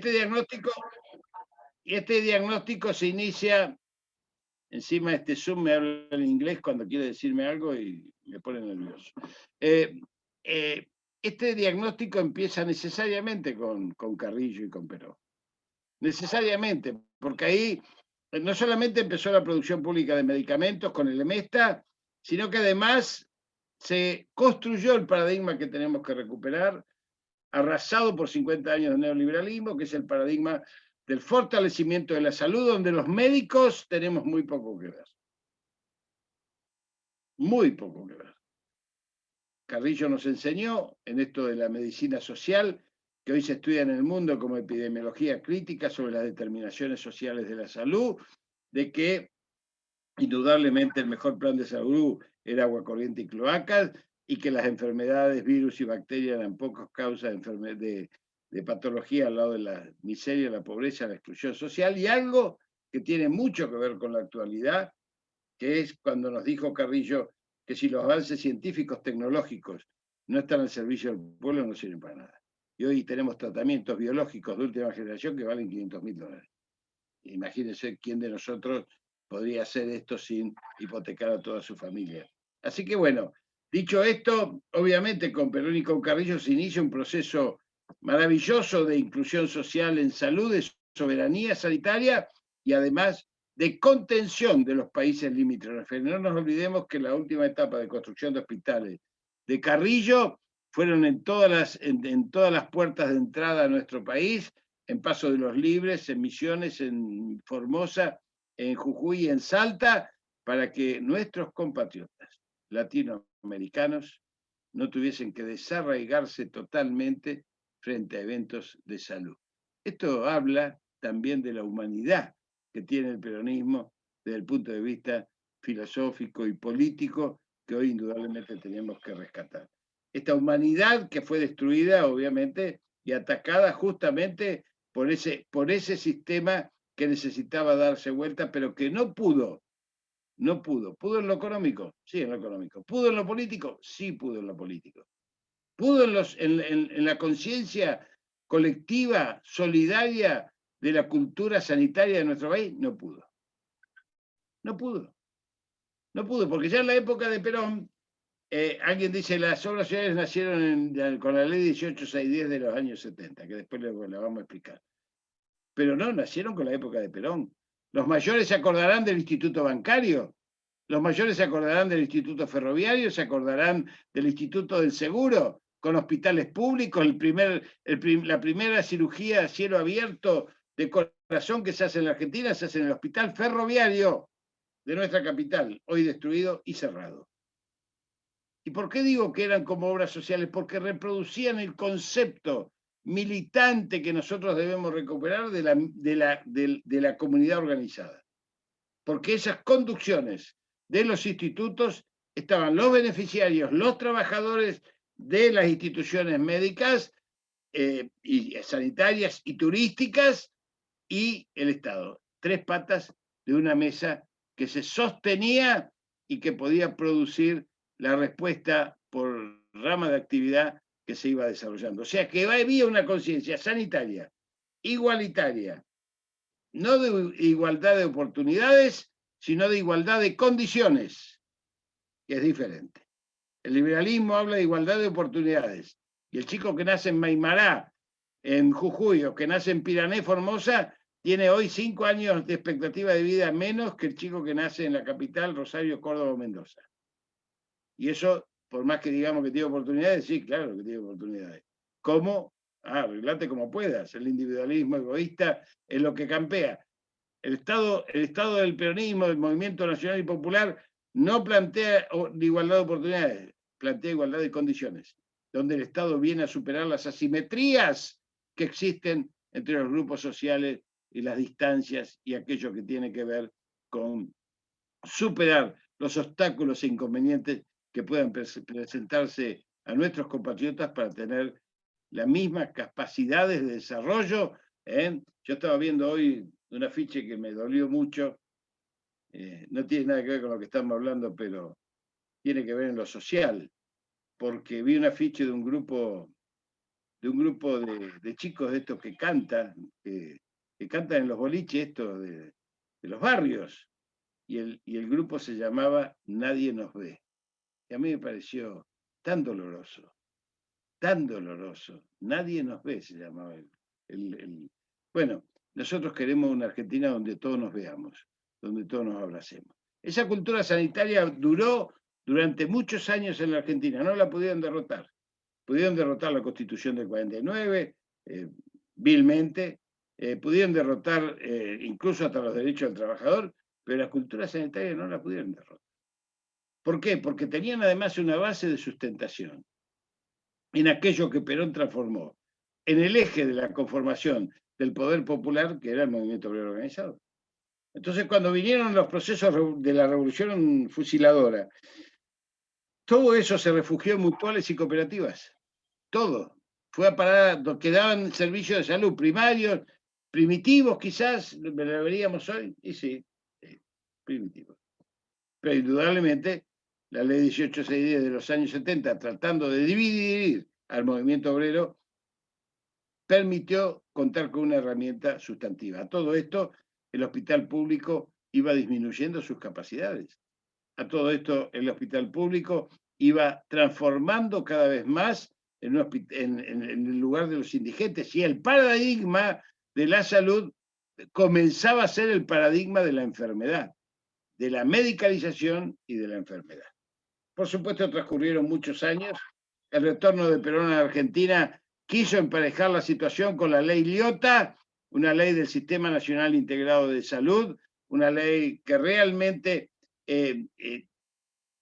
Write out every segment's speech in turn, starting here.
diagnóstico, este diagnóstico se inicia, encima este Zoom me habla en inglés cuando quiere decirme algo y me pone nervioso. Este diagnóstico empieza necesariamente con Carrillo y con Perón. Necesariamente, porque ahí no solamente empezó la producción pública de medicamentos con el EMESTA, sino que además se construyó el paradigma que tenemos que recuperar, arrasado por 50 años de neoliberalismo, que es el paradigma del fortalecimiento de la salud, donde los médicos tenemos muy poco que ver. Muy poco que ver. Carrillo nos enseñó en esto de la medicina social, que hoy se estudia en el mundo como epidemiología crítica sobre las determinaciones sociales de la salud, de que indudablemente el mejor plan de salud era agua corriente y cloacas, y que las enfermedades, virus y bacterias eran pocas causas de patología al lado de la miseria, la pobreza, la exclusión social, y algo que tiene mucho que ver con la actualidad, que es cuando nos dijo Carrillo que si los avances científicos tecnológicos no están al servicio del pueblo, no sirven para nada. Y hoy tenemos tratamientos biológicos de última generación que valen $500.000. Imagínense quién de nosotros podría hacer esto sin hipotecar a toda su familia. Así que bueno, dicho esto, obviamente con Perón y con Carrillo se inicia un proceso maravilloso de inclusión social en salud, de soberanía sanitaria y además de contención de los países limítrofes. No nos olvidemos que la última etapa de construcción de hospitales de Carrillo fueron en todas las puertas de entrada a nuestro país, en Paso de los Libres, en Misiones, en Formosa, en Jujuy y en Salta, para que nuestros compatriotas latinoamericanos no tuviesen que desarraigarse totalmente frente a eventos de salud. Esto habla también de la humanidad que tiene el peronismo desde el punto de vista filosófico y político que hoy indudablemente tenemos que rescatar. Esta humanidad que fue destruida, obviamente, y atacada justamente por ese sistema que necesitaba darse vuelta, pero que no pudo. ¿Pudo en lo económico? Sí, en lo económico. ¿Pudo en lo político? Sí, pudo en lo político. ¿Pudo en la conciencia colectiva, solidaria de la cultura sanitaria de nuestro país? No pudo. No pudo. No pudo, porque ya en la época de Perón, alguien dice las obras sociales nacieron con la ley 18610 de los años 70, que después la vamos a explicar. Pero no, nacieron con la época de Perón. Los mayores se acordarán del Instituto Bancario, los mayores se acordarán del Instituto Ferroviario, se acordarán del Instituto del Seguro, con hospitales públicos, la primera cirugía a cielo abierto de corazón que se hace en la Argentina se hace en el Hospital Ferroviario de nuestra capital, hoy destruido y cerrado. ¿Y por qué digo que eran como obras sociales? Porque reproducían el concepto militante que nosotros debemos recuperar de la comunidad organizada. Porque esas conducciones de los institutos estaban los beneficiarios, los trabajadores de las instituciones médicas y sanitarias y turísticas y el Estado. Tres patas de una mesa que se sostenía y que podía producir la respuesta por rama de actividad que se iba desarrollando. O sea que había una conciencia sanitaria, igualitaria, no de igualdad de oportunidades, sino de igualdad de condiciones, que es diferente. El liberalismo habla de igualdad de oportunidades. Y el chico que nace en Maimará, en Jujuy, o que nace en Pirané, Formosa, tiene hoy 5 años de expectativa de vida menos que el chico que nace en la capital, Rosario, Córdoba o Mendoza. Y eso, por más que digamos que tiene oportunidades, sí, claro que tiene oportunidades. ¿Cómo? Arreglate como puedas. El individualismo egoísta es lo que campea. El estado del peronismo, del movimiento nacional y popular, no plantea igualdad de oportunidades, plantea igualdad de condiciones, donde el Estado viene a superar las asimetrías que existen entre los grupos sociales y las distancias y aquello que tiene que ver con superar los obstáculos e inconvenientes que puedan presentarse a nuestros compatriotas para tener las mismas capacidades de desarrollo. Yo estaba viendo hoy un afiche que me dolió mucho, no tiene nada que ver con lo que estamos hablando, pero tiene que ver en lo social, porque vi un afiche de un grupo de un grupo de chicos de estos que cantan, que cantan en los boliches estos de los barrios, y el grupo se llamaba Nadie nos ve. Y a mí me pareció tan doloroso, tan doloroso. Nadie nos ve, se llamaba Bueno, nosotros queremos una Argentina donde todos nos veamos, donde todos nos abracemos. Esa cultura sanitaria duró durante muchos años en la Argentina, no la pudieron derrotar. Pudieron derrotar la Constitución del 49, vilmente, pudieron derrotar incluso hasta los derechos del trabajador, pero la cultura sanitaria no la pudieron derrotar. ¿Por qué? Porque tenían además una base de sustentación en aquello que Perón transformó, en el eje de la conformación del poder popular, que era el movimiento obrero organizado. Entonces, cuando vinieron los procesos de la revolución fusiladora, todo eso se refugió en mutuales y cooperativas. Todo. Fue a parar, que daban servicios de salud primarios, primitivos quizás, lo veríamos hoy, y sí, primitivos. Pero indudablemente la ley 1810 de los años 70, tratando de dividir al movimiento obrero, permitió contar con una herramienta sustantiva. A todo esto, el hospital público iba disminuyendo sus capacidades. A todo esto, el hospital público iba transformando cada vez más en el lugar de los indigentes, y el paradigma de la salud comenzaba a ser el paradigma de la enfermedad, de la medicalización y de la enfermedad. Por supuesto, transcurrieron muchos años. El retorno de Perón a la Argentina quiso emparejar la situación con la ley Liotta, una ley del Sistema Nacional Integrado de Salud, una ley que realmente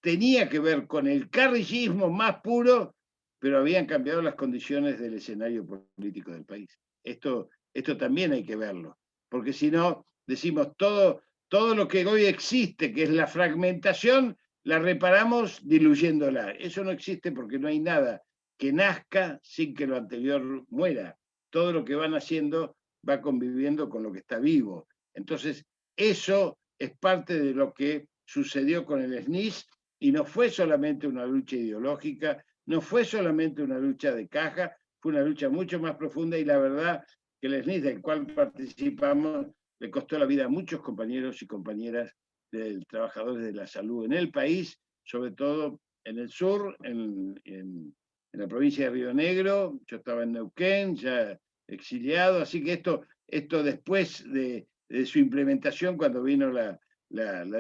tenía que ver con el carrillismo más puro, pero habían cambiado las condiciones del escenario político del país. Esto también hay que verlo, porque si no, decimos todo lo que hoy existe, que es la fragmentación, la reparamos diluyéndola. Eso no existe porque no hay nada que nazca sin que lo anterior muera. Todo lo que van haciendo va conviviendo con lo que está vivo. Entonces, eso es parte de lo que sucedió con el SNIS, y no fue solamente una lucha ideológica, no fue solamente una lucha de caja, fue una lucha mucho más profunda, y la verdad que el SNIS del cual participamos le costó la vida a muchos compañeros y compañeras de trabajadores de la salud en el país, sobre todo en el sur, en la provincia de Río Negro. Yo estaba en Neuquén, ya exiliado, así que esto después de su implementación, cuando vino la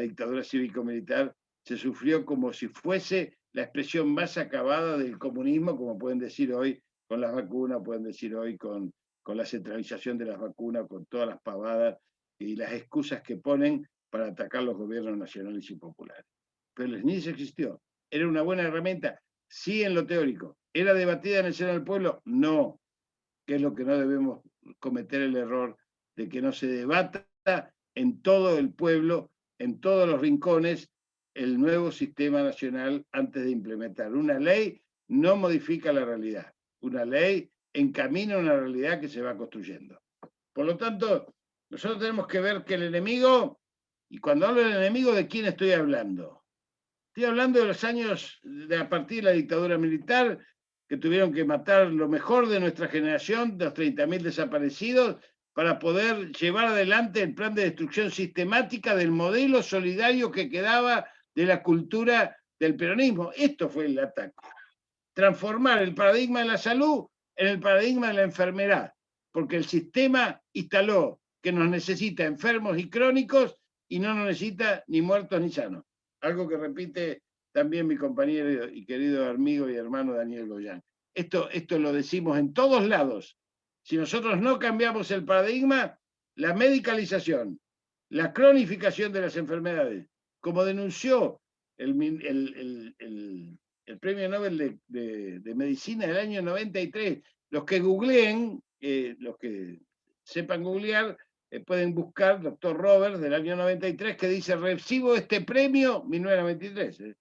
dictadura cívico-militar, se sufrió como si fuese la expresión más acabada del comunismo, como pueden decir hoy con las vacunas, pueden decir hoy con la centralización de las vacunas, con todas las pavadas y las excusas que ponen para atacar los gobiernos nacionales y populares. Pero el SNIS existió. ¿Era una buena herramienta? Sí, en lo teórico. ¿Era debatida en el seno del pueblo? No. Que es lo que no debemos cometer el error de que no se debata en todo el pueblo, en todos los rincones, el nuevo sistema nacional antes de implementar. Una ley no modifica la realidad. Una ley encamina una realidad que se va construyendo. Por lo tanto, nosotros tenemos que ver que el enemigo, y cuando hablo del enemigo, ¿de quién estoy hablando? Estoy hablando de los años a partir de la dictadura militar, que tuvieron que matar lo mejor de nuestra generación, de los 30.000 desaparecidos, para poder llevar adelante el plan de destrucción sistemática del modelo solidario que quedaba de la cultura del peronismo. Esto fue el ataque. Transformar el paradigma de la salud en el paradigma de la enfermedad, porque el sistema instaló que nos necesita enfermos y crónicos y no nos necesita ni muertos ni sanos. Algo que repite también mi compañero y querido amigo y hermano Daniel Goyán. Esto lo decimos en todos lados. Si nosotros no cambiamos el paradigma, la medicalización, la cronificación de las enfermedades, como denunció el Premio Nobel de Medicina del año 93, los que googleen, los que sepan googlear, pueden buscar Dr. Roberts del año 93, que dice: recibo este premio, 1993,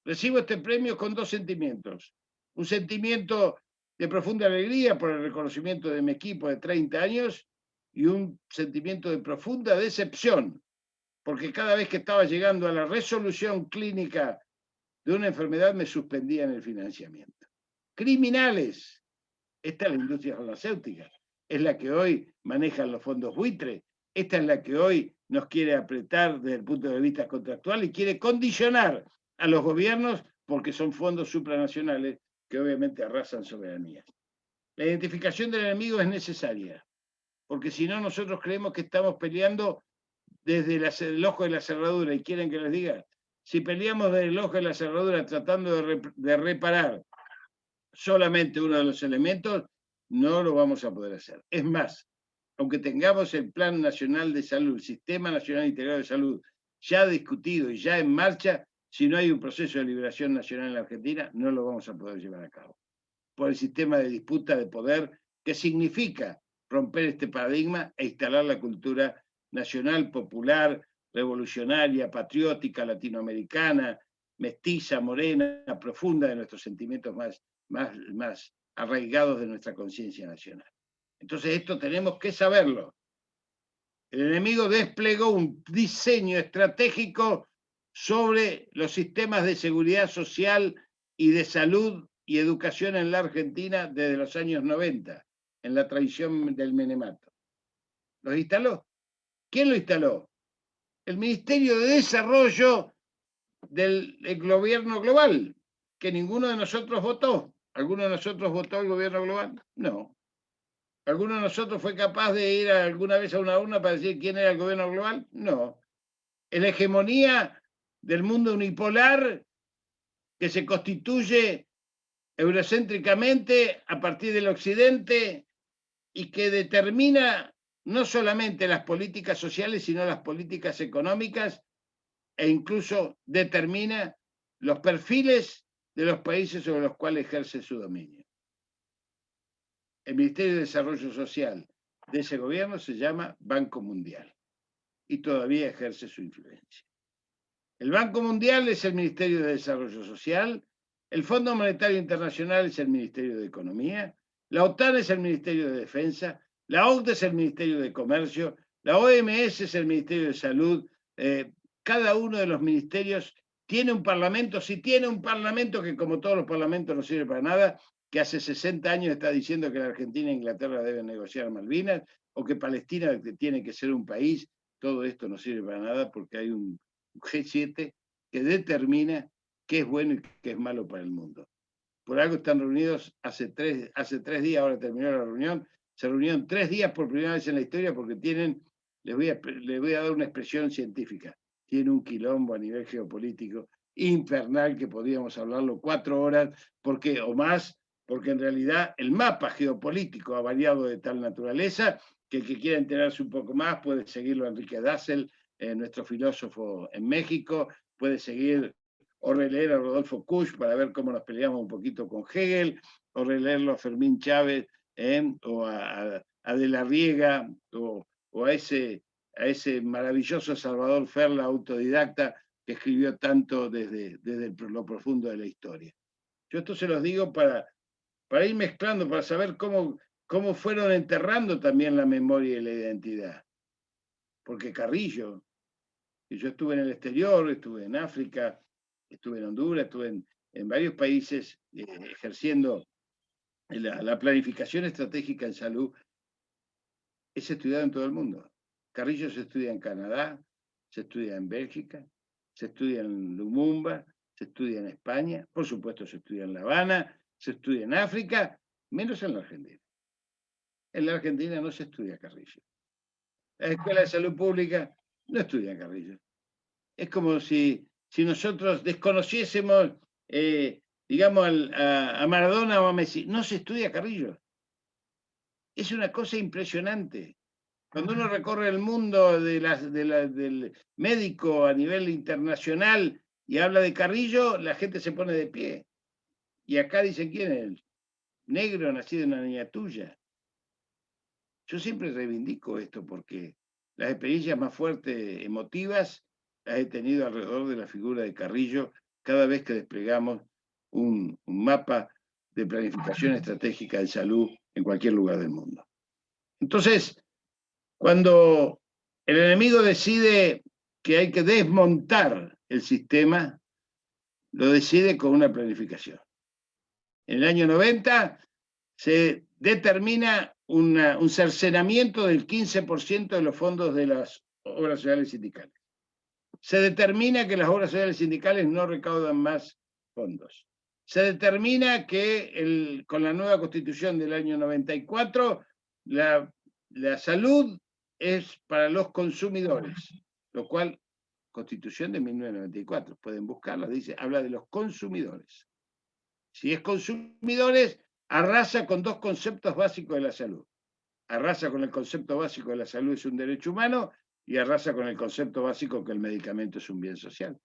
recibo este premio con dos sentimientos. Un sentimiento de profunda alegría por el reconocimiento de mi equipo de 30 años y un sentimiento de profunda decepción, porque cada vez que estaba llegando a la resolución clínica de una enfermedad me suspendían el financiamiento. Criminales, Esta es la industria farmacéutica, es la que hoy maneja los fondos buitre, esta es la que hoy nos quiere apretar desde el punto de vista contractual y quiere condicionar a los gobiernos porque son fondos supranacionales que obviamente arrasan soberanías. La identificación del enemigo es necesaria, porque si no nosotros creemos que estamos peleando desde el ojo de la cerradura, y quieren que les diga, si peleamos desde el ojo de la cerradura tratando de reparar solamente uno de los elementos, no lo vamos a poder hacer. Es más, aunque tengamos el Plan Nacional de Salud, el Sistema Nacional Integrado de Salud, ya discutido y ya en marcha, si no hay un proceso de liberación nacional en la Argentina, no lo vamos a poder llevar a cabo. Por el sistema de disputa de poder que significa romper este paradigma e instalar la cultura nacional, popular, revolucionaria, patriótica, latinoamericana, mestiza, morena, profunda de nuestros sentimientos más arraigados de nuestra conciencia nacional. Entonces esto tenemos que saberlo. El enemigo desplegó un diseño estratégico sobre los sistemas de seguridad social y de salud y educación en la Argentina desde los años 90, en la tradición del menemato. ¿Los instaló? ¿Quién lo instaló? El Ministerio de Desarrollo del gobierno global, que ninguno de nosotros votó. ¿Alguno de nosotros votó el gobierno global? No. ¿Alguno de nosotros fue capaz de ir alguna vez a una urna para decir quién era el gobierno global? No. Es la hegemonía del mundo unipolar que se constituye eurocéntricamente a partir del occidente y que determina no solamente las políticas sociales, sino las políticas económicas e incluso determina los perfiles de los países sobre los cuales ejerce su dominio. El Ministerio de Desarrollo Social de ese gobierno se llama Banco Mundial y todavía ejerce su influencia. El Banco Mundial es el Ministerio de Desarrollo Social, el Fondo Monetario Internacional es el Ministerio de Economía, la OTAN es el Ministerio de Defensa, la OCDE es el Ministerio de Comercio, la OMS es el Ministerio de Salud. Cada uno de los ministerios tiene un parlamento, si tiene un parlamento que como todos los parlamentos no sirve para nada, que hace 60 años está diciendo que la Argentina e Inglaterra deben negociar Malvinas, o que Palestina tiene que ser un país, todo esto no sirve para nada porque hay un G7 que determina qué es bueno y qué es malo para el mundo. Por algo están reunidos hace tres días, ahora terminó la reunión, se reunieron 3 días por primera vez en la historia porque tienen, les voy a dar una expresión científica, tienen un quilombo a nivel geopolítico infernal que podríamos hablarlo 4 horas porque, o más, porque en realidad el mapa geopolítico ha variado de tal naturaleza que el que quiera enterarse un poco más puede seguirlo a Enrique Dassel, nuestro filósofo en México, puede seguir o releer a Rodolfo Kusch para ver cómo nos peleamos un poquito con Hegel, o releerlo a Fermín Chávez, o a De la Riega, o a ese maravilloso Salvador Ferla, autodidacta, que escribió tanto desde lo profundo de la historia. Yo esto se los digo para ir mezclando, para saber cómo fueron enterrando también la memoria y la identidad. Porque Carrillo, y yo estuve en el exterior, estuve en África, estuve en Honduras, estuve en varios países ejerciendo la planificación estratégica en salud, es estudiado en todo el mundo. Carrillo se estudia en Canadá, se estudia en Bélgica, se estudia en Lumumba, se estudia en España, por supuesto se estudia en La Habana, se estudia en África, menos en la Argentina. En la Argentina no se estudia Carrillo. La Escuela de Salud Pública no estudia Carrillo. Es como si nosotros desconociésemos, digamos, a Maradona o a Messi. No se estudia Carrillo. Es una cosa impresionante. Cuando uno recorre el mundo del médico a nivel internacional y habla de Carrillo, la gente se pone de pie. Y acá dicen, ¿quién es él? Negro, nacido en una niña tuya. Yo siempre reivindico esto porque las experiencias más fuertes, emotivas, las he tenido alrededor de la figura de Carrillo cada vez que desplegamos un mapa de planificación estratégica de salud en cualquier lugar del mundo. Entonces, cuando el enemigo decide que hay que desmontar el sistema, lo decide con una planificación. En el año 90 se determina un cercenamiento del 15% de los fondos de las obras sociales sindicales. Se determina que las obras sociales sindicales no recaudan más fondos. Se determina que con la nueva constitución del año 94, la salud es para los consumidores, lo cual, constitución de 1994, pueden buscarla, habla de los consumidores. Si es consumidores, arrasa con dos conceptos básicos de la salud. Arrasa con el concepto básico de la salud es un derecho humano y arrasa con el concepto básico que el medicamento es un bien social.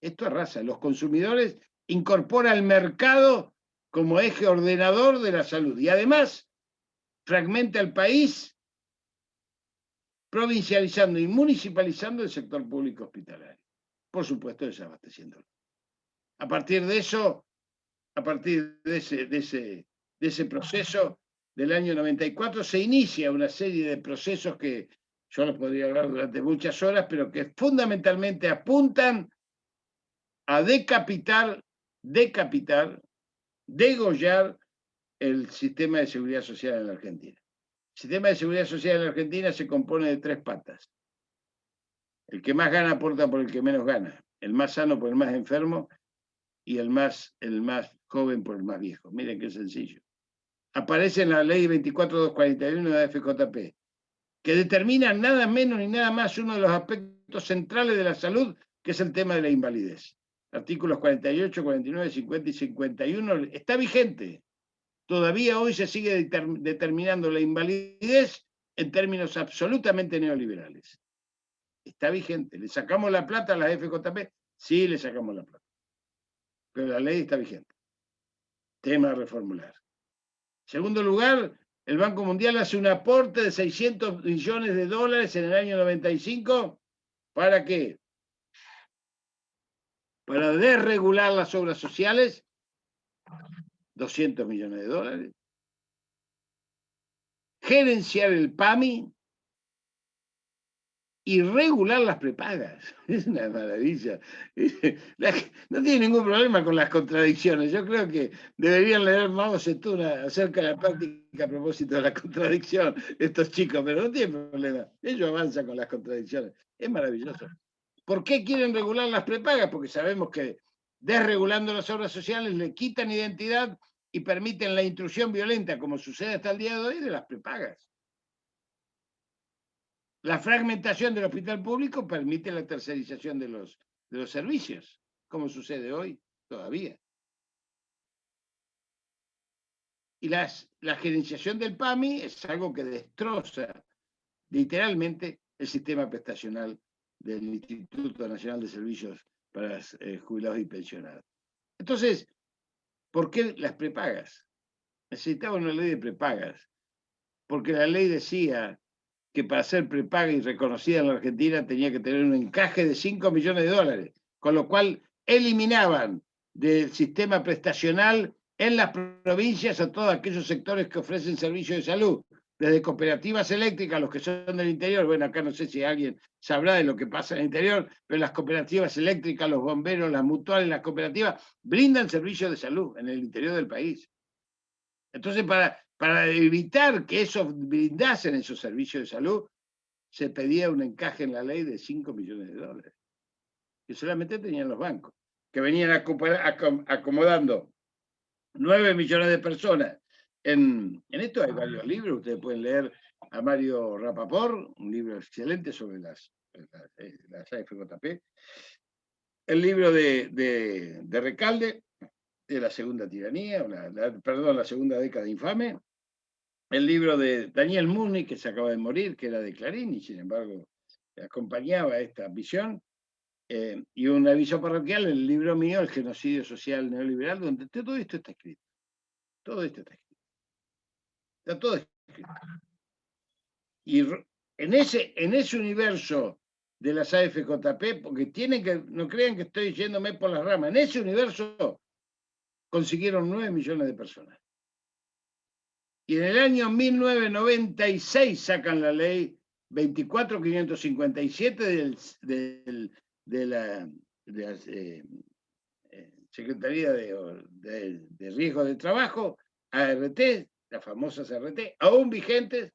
Esto arrasa. Los consumidores incorpora el mercado como eje ordenador de la salud y además fragmenta el país provincializando y municipalizando el sector público hospitalario. Por supuesto, desabasteciéndolo. A partir de eso, a partir de ese proceso del año 94, se inicia una serie de procesos que yo los podría hablar durante muchas horas, pero que fundamentalmente apuntan a decapitar, degollar el sistema de seguridad social en la Argentina. El sistema de seguridad social en la Argentina se compone de 3 patas. El que más gana aporta por el que menos gana, el más sano por el más enfermo y el más joven por el más viejo. Miren qué sencillo. Aparece en la ley 24241 de la FJP, que determina nada menos ni nada más uno de los aspectos centrales de la salud, que es el tema de la invalidez. Artículos 48, 49, 50 y 51, está vigente. Todavía hoy se sigue determinando la invalidez en términos absolutamente neoliberales. Está vigente. ¿Le sacamos la plata a la FJP? Sí, le sacamos la plata. Pero la ley está vigente. Tema a reformular. En segundo lugar, el Banco Mundial hace un aporte de 600 millones de dólares en el año 95. ¿Para qué? Para desregular las obras sociales, 200 millones de dólares. Gerenciar el PAMI y regular las prepagas. Es una maravilla. No tiene ningún problema con las contradicciones. Yo creo que deberían leer Mao Zedong acerca de la práctica a propósito de la contradicción, estos chicos, pero no tienen problema. Ellos avanzan con las contradicciones. Es maravilloso. ¿Por qué quieren regular las prepagas? Porque sabemos que desregulando las obras sociales le quitan identidad y permiten la intrusión violenta, como sucede hasta el día de hoy, de las prepagas. La fragmentación del hospital público permite la tercerización de los servicios, como sucede hoy todavía. Y la gerenciación del PAMI es algo que destroza literalmente el sistema prestacional del Instituto Nacional de Servicios para Jubilados y Pensionados. Entonces, ¿por qué las prepagas? Necesitaba una ley de prepagas, porque la ley decía que para ser prepaga y reconocida en la Argentina tenía que tener un encaje de 5 millones de dólares, con lo cual eliminaban del sistema prestacional en las provincias a todos aquellos sectores que ofrecen servicios de salud, desde cooperativas eléctricas, los que son del interior. Bueno, acá no sé si alguien sabrá de lo que pasa en el interior, pero las cooperativas eléctricas, los bomberos, las mutuales, las cooperativas brindan servicios de salud en el interior del país. Entonces, para evitar que esos brindasen esos servicios de salud, se pedía un encaje en la ley de 5 millones de dólares, que solamente tenían los bancos, que venían acomodando 9 millones de personas. En esto hay varios libros, ustedes pueden leer a Mario Rapaport, un libro excelente sobre las AFJP, el libro de Recalde, de la segunda tiranía, la segunda década infame, el libro de Daniel Muni, que se acaba de morir, que era de Clarín, y sin embargo acompañaba esta visión, y un aviso parroquial, el libro mío, El genocidio social neoliberal, donde todo esto está escrito. Todo esto está escrito. Está todo escrito. Y en ese universo de las AFJP, porque no crean que estoy yéndome por las ramas, en ese universo consiguieron 9 millones de personas. Y en el año 1996 sacan la ley 24.557 de la Secretaría de Riesgo de Trabajo, ART, las famosas RT, aún vigentes,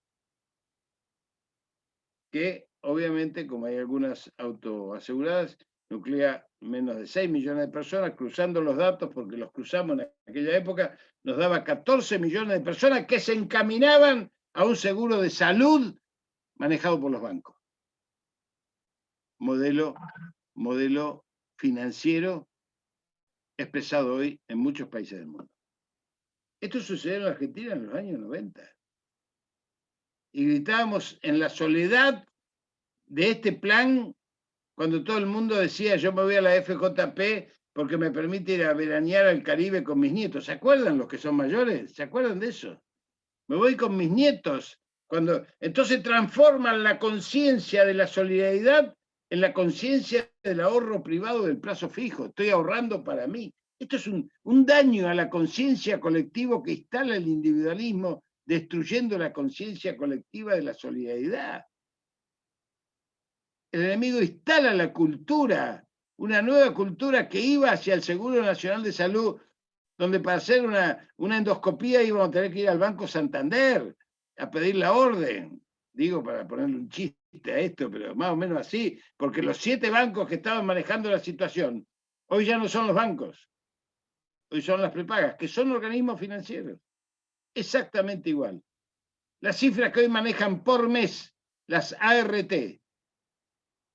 que obviamente, como hay algunas autoaseguradas, nuclea menos de 6 millones de personas, cruzando los datos, porque los cruzamos en aquella época, nos daba 14 millones de personas que se encaminaban a un seguro de salud manejado por los bancos. Modelo financiero expresado hoy en muchos países del mundo. Esto sucedió en la Argentina en los años 90. Y gritábamos en la soledad de este plan, cuando todo el mundo decía, yo me voy a la FJP porque me permite ir a veranear al Caribe con mis nietos. ¿Se acuerdan los que son mayores? ¿Se acuerdan de eso? Me voy con mis nietos. Entonces transforman la conciencia de la solidaridad en la conciencia del ahorro privado del plazo fijo. Estoy ahorrando para mí. Esto es un daño a la conciencia colectiva que instala el individualismo, destruyendo la conciencia colectiva de la solidaridad. El enemigo instala la cultura, una nueva cultura que iba hacia el Seguro Nacional de Salud, donde para hacer una endoscopía íbamos a tener que ir al Banco Santander a pedir la orden. Digo, para ponerle un chiste a esto, pero más o menos así, porque los 7 bancos que estaban manejando la situación, hoy ya no son los bancos, hoy son las prepagas, que son organismos financieros. Exactamente igual. Las cifras que hoy manejan por mes, las ART,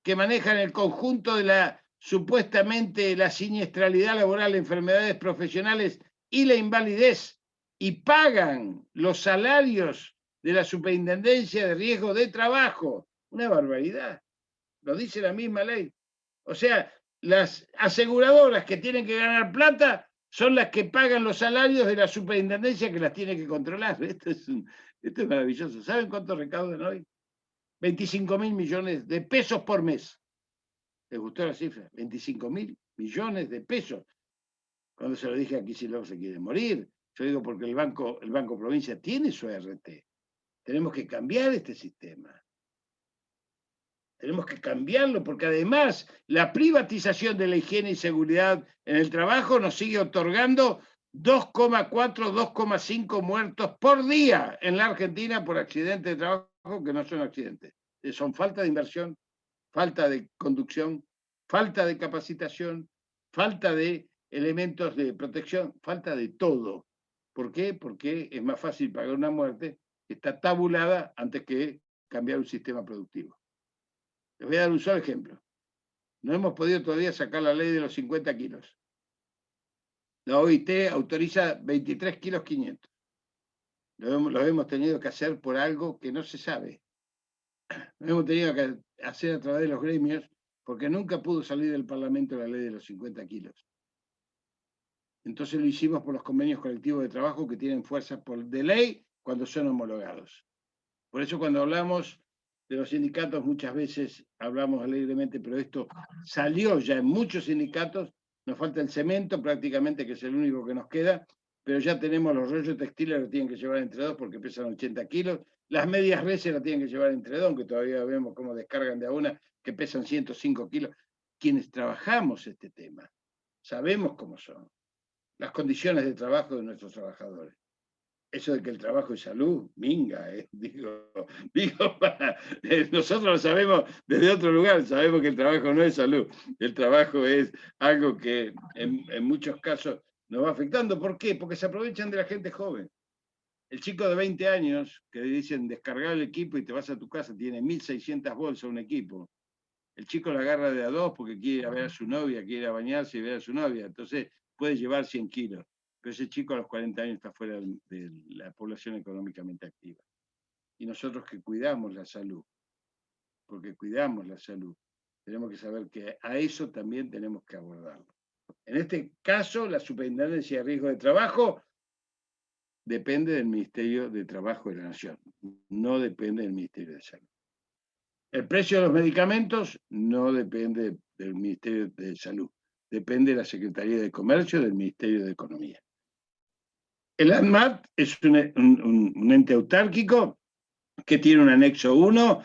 que manejan el conjunto de supuestamente la siniestralidad laboral, enfermedades profesionales y la invalidez, y pagan los salarios de la Superintendencia de Riesgo de Trabajo. Una barbaridad. Lo dice la misma ley. O sea, las aseguradoras que tienen que ganar plata son las que pagan los salarios de la superintendencia que las tiene que controlar. Esto es maravilloso. ¿Saben cuánto recaudan hoy? 25.000 millones de pesos por mes. ¿Les gustó la cifra? 25.000 millones de pesos. Cuando se lo dije a Kicillof se quiere morir. Yo digo porque el Banco Provincia tiene su ART. Tenemos que cambiar este sistema. Tenemos que cambiarlo porque además la privatización de la higiene y seguridad en el trabajo nos sigue otorgando 2,4, 2,5 muertos por día en la Argentina por accidentes de trabajo que no son accidentes. Son falta de inversión, falta de conducción, falta de capacitación, falta de elementos de protección, falta de todo. ¿Por qué? Porque es más fácil pagar una muerte que está tabulada antes que cambiar un sistema productivo. Les voy a dar un solo ejemplo. No hemos podido todavía sacar la ley de los 50 kilos. La OIT autoriza 23 kilos 500. Lo hemos tenido que hacer por algo que no se sabe. Lo hemos tenido que hacer a través de los gremios porque nunca pudo salir del Parlamento la ley de los 50 kilos. Entonces lo hicimos por los convenios colectivos de trabajo que tienen fuerza de ley cuando son homologados. Por eso cuando hablamos de los sindicatos muchas veces hablamos alegremente, pero esto salió ya en muchos sindicatos, nos falta el cemento prácticamente, que es el único que nos queda, pero ya tenemos los rollos textiles que tienen que llevar entre 2 porque pesan 80 kilos, las medias reses las tienen que llevar entre 2, aunque todavía vemos cómo descargan de a una que pesan 105 kilos. Quienes trabajamos este tema, sabemos cómo son las condiciones de trabajo de nuestros trabajadores. Eso de que el trabajo es salud, minga, nosotros lo sabemos desde otro lugar, sabemos que el trabajo no es salud, el trabajo es algo que en muchos casos nos va afectando. ¿Por qué? Porque se aprovechan de la gente joven. El chico de 20 años, que le dicen descargar el equipo y te vas a tu casa, tiene 1.600 bolsas un equipo. El chico la agarra de a 2 porque quiere ir a ver a su novia, quiere ir a bañarse y ver a su novia, entonces puede llevar 100 kilos. Pero ese chico a los 40 años está fuera de la población económicamente activa. Y nosotros que cuidamos la salud, porque cuidamos la salud, tenemos que saber que a eso también tenemos que abordarlo. En este caso, la Superintendencia de Riesgo de Trabajo depende del Ministerio de Trabajo de la Nación, no depende del Ministerio de Salud. El precio de los medicamentos no depende del Ministerio de Salud, depende de la Secretaría de Comercio y del Ministerio de Economía. El ANMAT es un ente autárquico que tiene un anexo 1,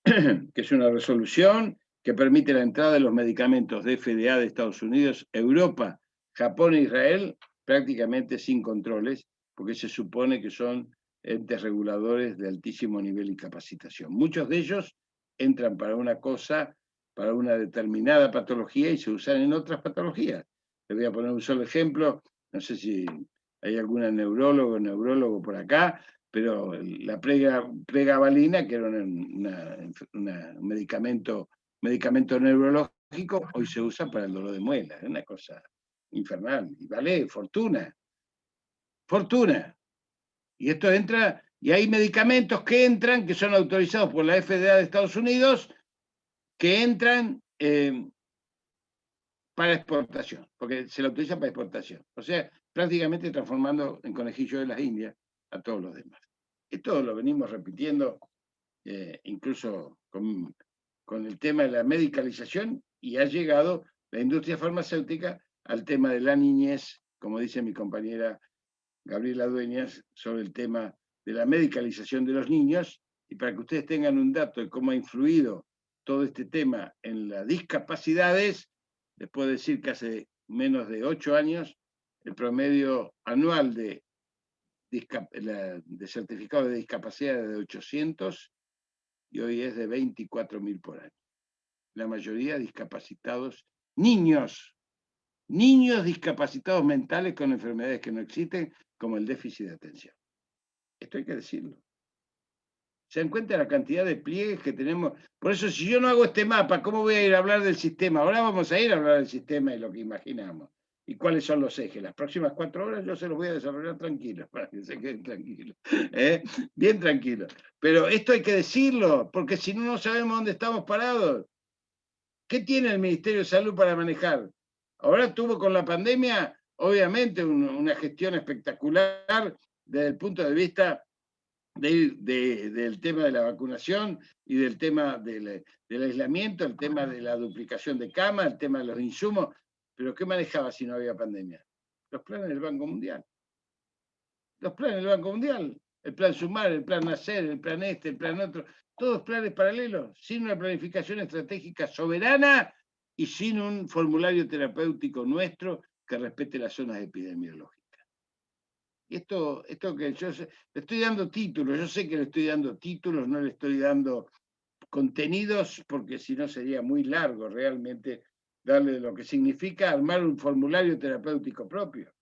que es una resolución que permite la entrada de los medicamentos de FDA de Estados Unidos, Europa, Japón e Israel, prácticamente sin controles, porque se supone que son entes reguladores de altísimo nivel y capacitación. Muchos de ellos entran para una cosa, para una determinada patología y se usan en otras patologías. Les voy a poner un solo ejemplo, no sé si hay alguna neurólogo por acá, pero la pregabalina, que era un medicamento neurológico, hoy se usa para el dolor de muela. Es una cosa infernal. Y vale fortuna. Fortuna. Y esto entra, y hay medicamentos que entran, que son autorizados por la FDA de Estados Unidos, que entran para exportación, porque se la utiliza para exportación. O sea, prácticamente transformando en conejillo de las Indias a todos los demás. Esto lo venimos repitiendo incluso con el tema de la medicalización, y ha llegado la industria farmacéutica al tema de la niñez, como dice mi compañera Gabriela Dueñas, sobre el tema de la medicalización de los niños, y para que ustedes tengan un dato de cómo ha influido todo este tema en las discapacidades, les puedo decir que hace menos de 8 años el promedio anual de certificado de discapacidad es de 800 y hoy es de 24.000 por año. La mayoría discapacitados, niños discapacitados mentales con enfermedades que no existen, como el déficit de atención. Esto hay que decirlo. ¿Se dan cuenta la cantidad de pliegues que tenemos? Por eso, si yo no hago este mapa, ¿cómo voy a ir a hablar del sistema? Ahora vamos a ir a hablar del sistema y lo que imaginamos. ¿Y cuáles son los ejes? Las próximas 4 horas yo se los voy a desarrollar tranquilos, para que se queden tranquilos. Bien tranquilos. Pero esto hay que decirlo, porque si no, no sabemos dónde estamos parados. ¿Qué tiene el Ministerio de Salud para manejar? Ahora tuvo con la pandemia, obviamente, una gestión espectacular desde el punto de vista del tema de la vacunación y del tema del aislamiento, el tema de la duplicación de camas, el tema de los insumos. ¿Pero qué manejaba si no había pandemia? Los planes del Banco Mundial. Los planes del Banco Mundial. El plan Sumar, el plan Nacer, el plan este, el plan otro. Todos planes paralelos, sin una planificación estratégica soberana y sin un formulario terapéutico nuestro que respete las zonas epidemiológicas. Y esto que yo le estoy dando títulos, yo sé que le estoy dando títulos, no le estoy dando contenidos, porque si no sería muy largo realmente darle lo que significa armar un formulario terapéutico propio.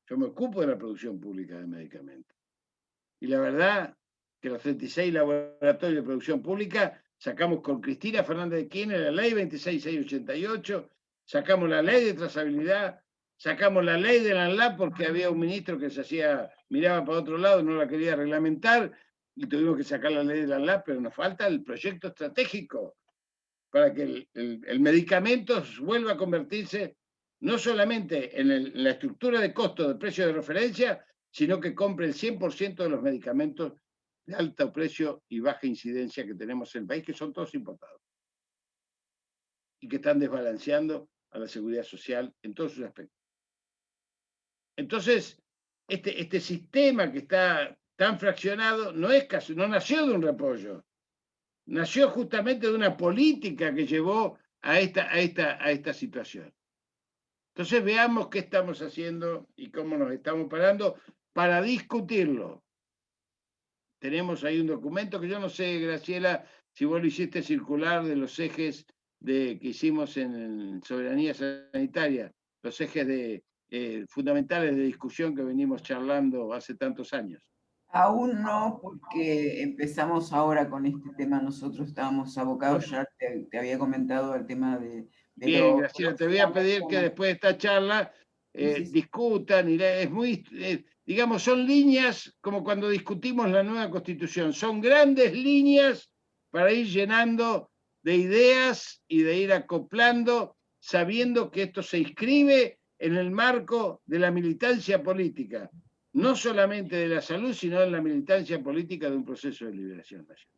Yo me ocupo de la producción pública de medicamentos. Y la verdad que los 36 laboratorios de producción pública sacamos con Cristina Fernández de Kirchner la ley 26688, sacamos la ley de trazabilidad, sacamos la ley de la ANLAP porque había un ministro que miraba para otro lado, no la quería reglamentar, y tuvimos que sacar la ley de la ANLAP, pero nos falta el proyecto estratégico para que el medicamento vuelva a convertirse no solamente en la estructura de costo del precio de referencia, sino que compre el 100% de los medicamentos de alto precio y baja incidencia que tenemos en el país, que son todos importados y que están desbalanceando a la seguridad social en todos sus aspectos. Entonces, este sistema que está tan fraccionado no nació de un repollo, nació justamente de una política que llevó a esta situación. Entonces veamos qué estamos haciendo y cómo nos estamos parando para discutirlo. Tenemos ahí un documento que yo no sé, Graciela, si vos lo hiciste circular de los ejes que hicimos en soberanía sanitaria, los ejes fundamentales de discusión que venimos charlando hace tantos años. Aún no, porque empezamos ahora con este tema. Nosotros estábamos abocados, Bueno, ya te había comentado el tema de... Bien, Graciela, te voy a pedir que como... después de esta charla Sí. discutan, es muy, digamos, son líneas como cuando discutimos la nueva Constitución, son grandes líneas para ir llenando de ideas y de ir acoplando, sabiendo que esto se inscribe en el marco de la militancia política, no solamente de la salud, sino en la militancia política de un proceso de liberación nacional.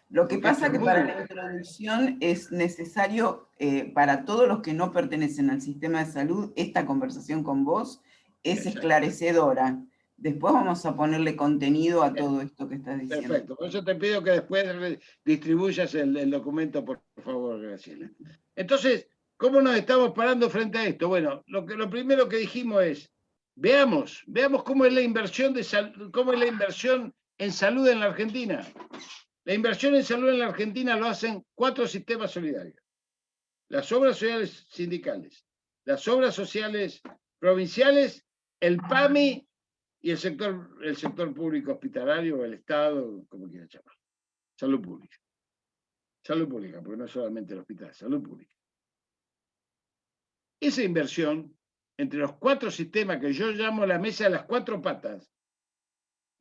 Lo que Porque pasa esto que es para la introducción es necesario, para todos los que no pertenecen al sistema de salud, esta conversación con vos es esclarecedora. Después vamos a ponerle contenido a todo esto que estás diciendo. Perfecto, por eso te pido que después distribuyas el documento, por favor, Graciela. Entonces, ¿cómo nos estamos parando frente a esto? Bueno, lo primero que dijimos es, Veamos cómo es la inversión cómo es la inversión en salud en la Argentina. La inversión en salud en la Argentina lo hacen 4 sistemas solidarios. Las obras sociales sindicales, las obras sociales provinciales, el PAMI y el sector público hospitalario o el Estado, como quieran llamar. Salud pública. Salud pública, porque no es solamente el hospital, salud pública. Esa inversión, entre los 4 sistemas que yo llamo la mesa de las 4 patas,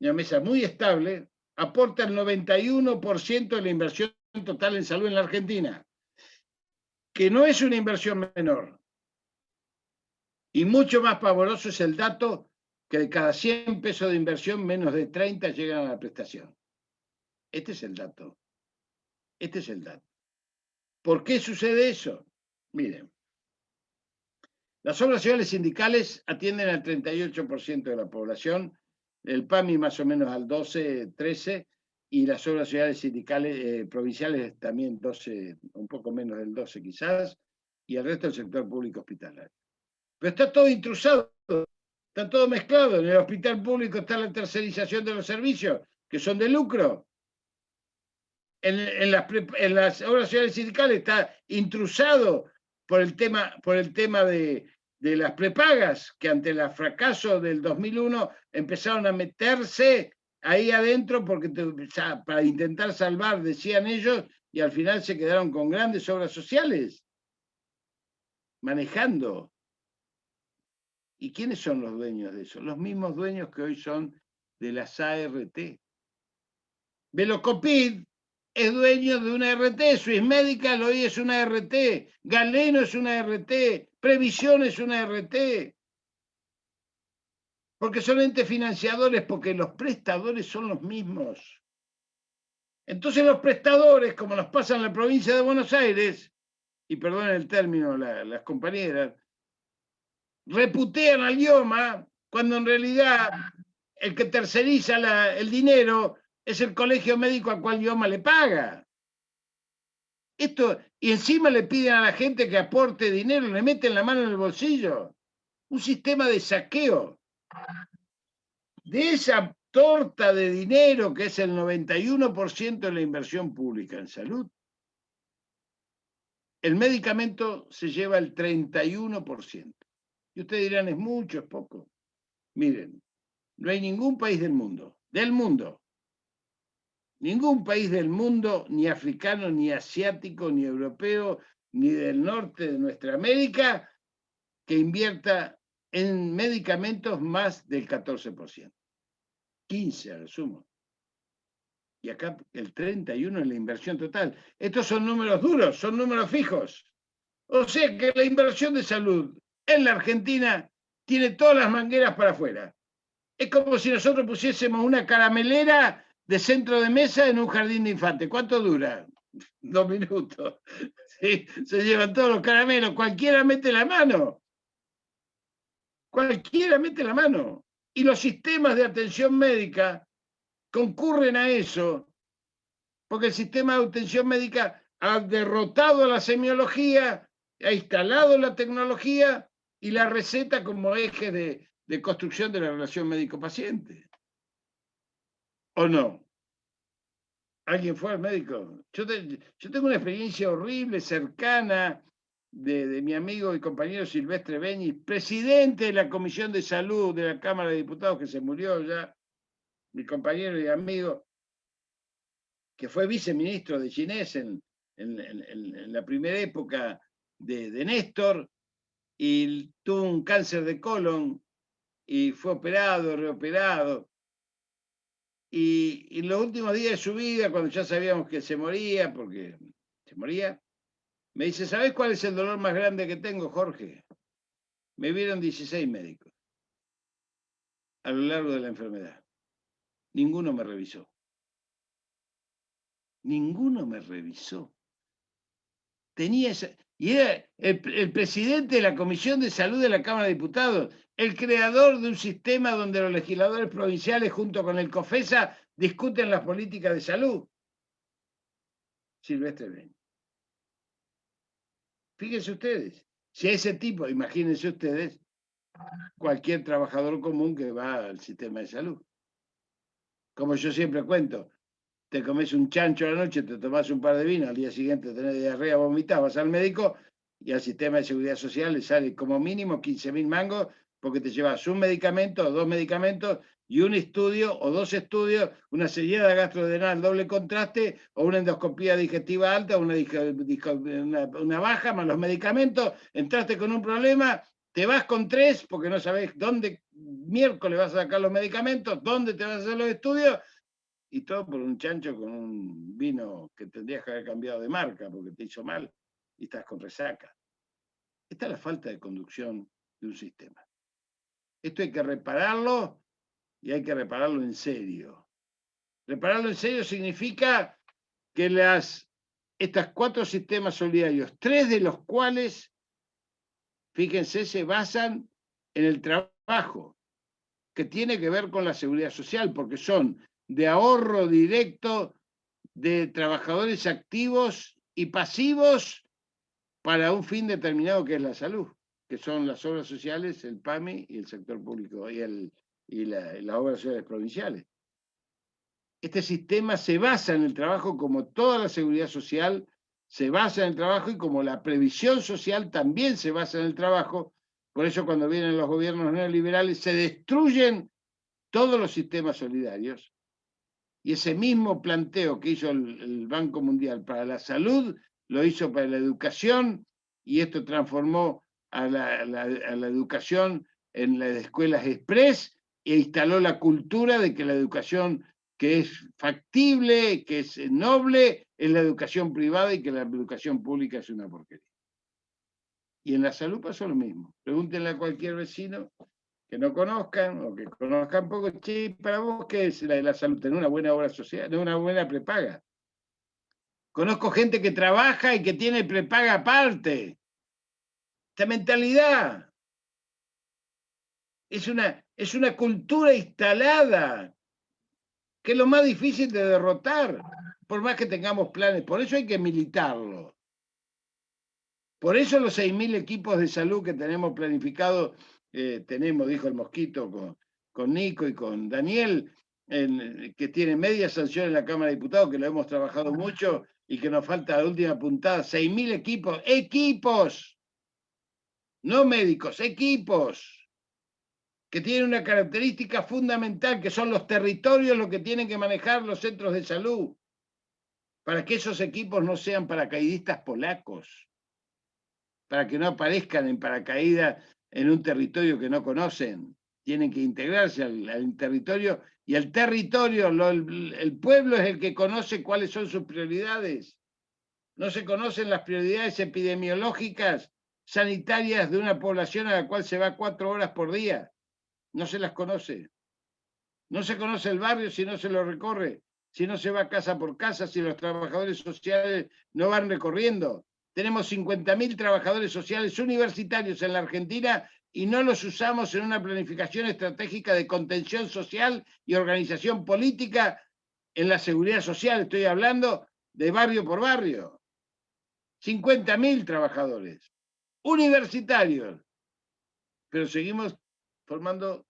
una mesa muy estable, aporta el 91% de la inversión total en salud en la Argentina, que no es una inversión menor. Y mucho más pavoroso es el dato que de cada 100 pesos de inversión, menos de 30 llegan a la prestación. Este es el dato. Este es el dato. ¿Por qué sucede eso? Miren, las obras sociales sindicales atienden al 38% de la población, el PAMI más o menos al 12, 13, y las obras sociales sindicales provinciales también 12, un poco menos del 12 quizás, y el resto del sector público hospitalario. Pero está todo intrusado, está todo mezclado. En el hospital público está la tercerización de los servicios, que son de lucro. En las obras sociales sindicales está intrusado por el tema de las prepagas, que ante el fracaso del 2001 empezaron a meterse ahí adentro para intentar salvar, decían ellos, y al final se quedaron con grandes obras sociales, manejando. ¿Y quiénes son los dueños de eso? Los mismos dueños que hoy son de las ART. Velocopid es dueño de una RT, Swiss Medical hoy es una RT, Galeno es una RT, Previsión es una RT. Porque son entes financiadores, porque los prestadores son los mismos. Entonces los prestadores, como nos pasa en la provincia de Buenos Aires, y perdonen el término las compañeras, reputean al IOMA cuando en realidad el que terceriza el dinero es el colegio médico al cual IOMA le paga. Y encima le piden a la gente que aporte dinero, le meten la mano en el bolsillo. Un sistema de saqueo. De esa torta de dinero que es el 91% de la inversión pública en salud, el medicamento se lleva el 31%. Y ustedes dirán, ¿es mucho, es poco? Miren, no hay ningún país ningún país del mundo, ni africano, ni asiático, ni europeo, ni del norte de nuestra América, que invierta en medicamentos más del 14%. 15 a lo sumo. Y acá el 31% en la inversión total. Estos son números duros, son números fijos. O sea que la inversión de salud en la Argentina tiene todas las mangueras para afuera. Es como si nosotros pusiésemos una caramelera de centro de mesa en un jardín de infantes. ¿Cuánto dura? 2 minutos. ¿Sí? Se llevan todos los caramelos. Cualquiera mete la mano. Cualquiera mete la mano. Y los sistemas de atención médica concurren a eso, porque el sistema de atención médica ha derrotado a la semiología, ha instalado la tecnología y la receta como eje de construcción de la relación médico-paciente. ¿O no? ¿Alguien fue al médico? Yo tengo una experiencia horrible, cercana, de mi amigo y compañero Silvestre Beñi, presidente de la Comisión de Salud de la Cámara de Diputados, que se murió ya, mi compañero y amigo, que fue viceministro de Ginés en la primera época de Néstor, y tuvo un cáncer de colon, y fue operado, reoperado. Y en los últimos días de su vida, cuando ya sabíamos que se moría, porque se moría, me dice, ¿sabés cuál es el dolor más grande que tengo, Jorge? Me vieron 16 médicos a lo largo de la enfermedad. Ninguno me revisó. Ninguno me revisó. Tenía esa, y era el presidente de la Comisión de Salud de la Cámara de Diputados, el creador de un sistema donde los legisladores provinciales junto con el COFESA discuten las políticas de salud. Silvestre Beñi. Fíjense ustedes, si a ese tipo, imagínense ustedes, cualquier trabajador común que va al sistema de salud. Como yo siempre cuento, te comes un chancho a la noche, te tomás un par de vinos, al día siguiente tenés diarrea, vomitás, vas al médico y al sistema de seguridad social le sale como mínimo 15.000 mangos porque te llevas un medicamento o dos medicamentos y un estudio o dos estudios, una sellada gastrodenal doble contraste o una endoscopía digestiva alta, una baja más los medicamentos, entraste con un problema, te vas con 3 porque no sabes dónde miércoles vas a sacar los medicamentos, dónde te vas a hacer los estudios, y todo por un chancho con un vino que tendrías que haber cambiado de marca porque te hizo mal y estás con resaca. Esta es la falta de conducción de un sistema. Esto hay que repararlo y hay que repararlo en serio. Repararlo en serio significa que estos 4 sistemas solidarios, 3 de los cuales, fíjense, se basan en el trabajo, que tiene que ver con la seguridad social, porque son de ahorro directo de trabajadores activos y pasivos para un fin determinado que es la salud, que son las obras sociales, el PAMI y el sector público y las obras sociales provinciales. Este sistema se basa en el trabajo como toda la seguridad social se basa en el trabajo y como la previsión social también se basa en el trabajo. Por eso cuando vienen los gobiernos neoliberales se destruyen todos los sistemas solidarios. Y ese mismo planteo que hizo el Banco Mundial para la salud, lo hizo para la educación, y esto transformó a la educación en las escuelas express e instaló la cultura de que la educación que es factible, que es noble, es la educación privada y que la educación pública es una porquería. Y en la salud pasó lo mismo. Pregúntenle a cualquier vecino que no conozcan o que conozcan poco, che, para vos, ¿qué es la salud? Tener una buena obra social, una buena prepaga. Conozco gente que trabaja y que tiene prepaga aparte. Esta mentalidad es una cultura instalada, que es lo más difícil de derrotar, por más que tengamos planes. Por eso hay que militarlo. Por eso los 6.000 equipos de salud que tenemos planificados, dijo el Mosquito con Nico y con Daniel, que tiene media sanción en la Cámara de Diputados, que lo hemos trabajado mucho y que nos falta la última puntada, 6.000 equipos, no médicos, equipos, que tienen una característica fundamental, que son los territorios los que tienen que manejar los centros de salud, para que esos equipos no sean paracaidistas polacos, para que no aparezcan en paracaídas en un territorio que no conocen. Tienen que integrarse al territorio, y el territorio, el pueblo es el que conoce cuáles son sus prioridades. No se conocen las prioridades epidemiológicas, sanitarias de una población a la cual se va 4 horas por día. No se las conoce. No se conoce el barrio si no se lo recorre, si no se va casa por casa, si los trabajadores sociales no van recorriendo. Tenemos 50.000 trabajadores sociales universitarios en la Argentina y no los usamos en una planificación estratégica de contención social y organización política en la seguridad social. Estoy hablando de barrio por barrio. 50.000 trabajadores universitarios, pero seguimos formando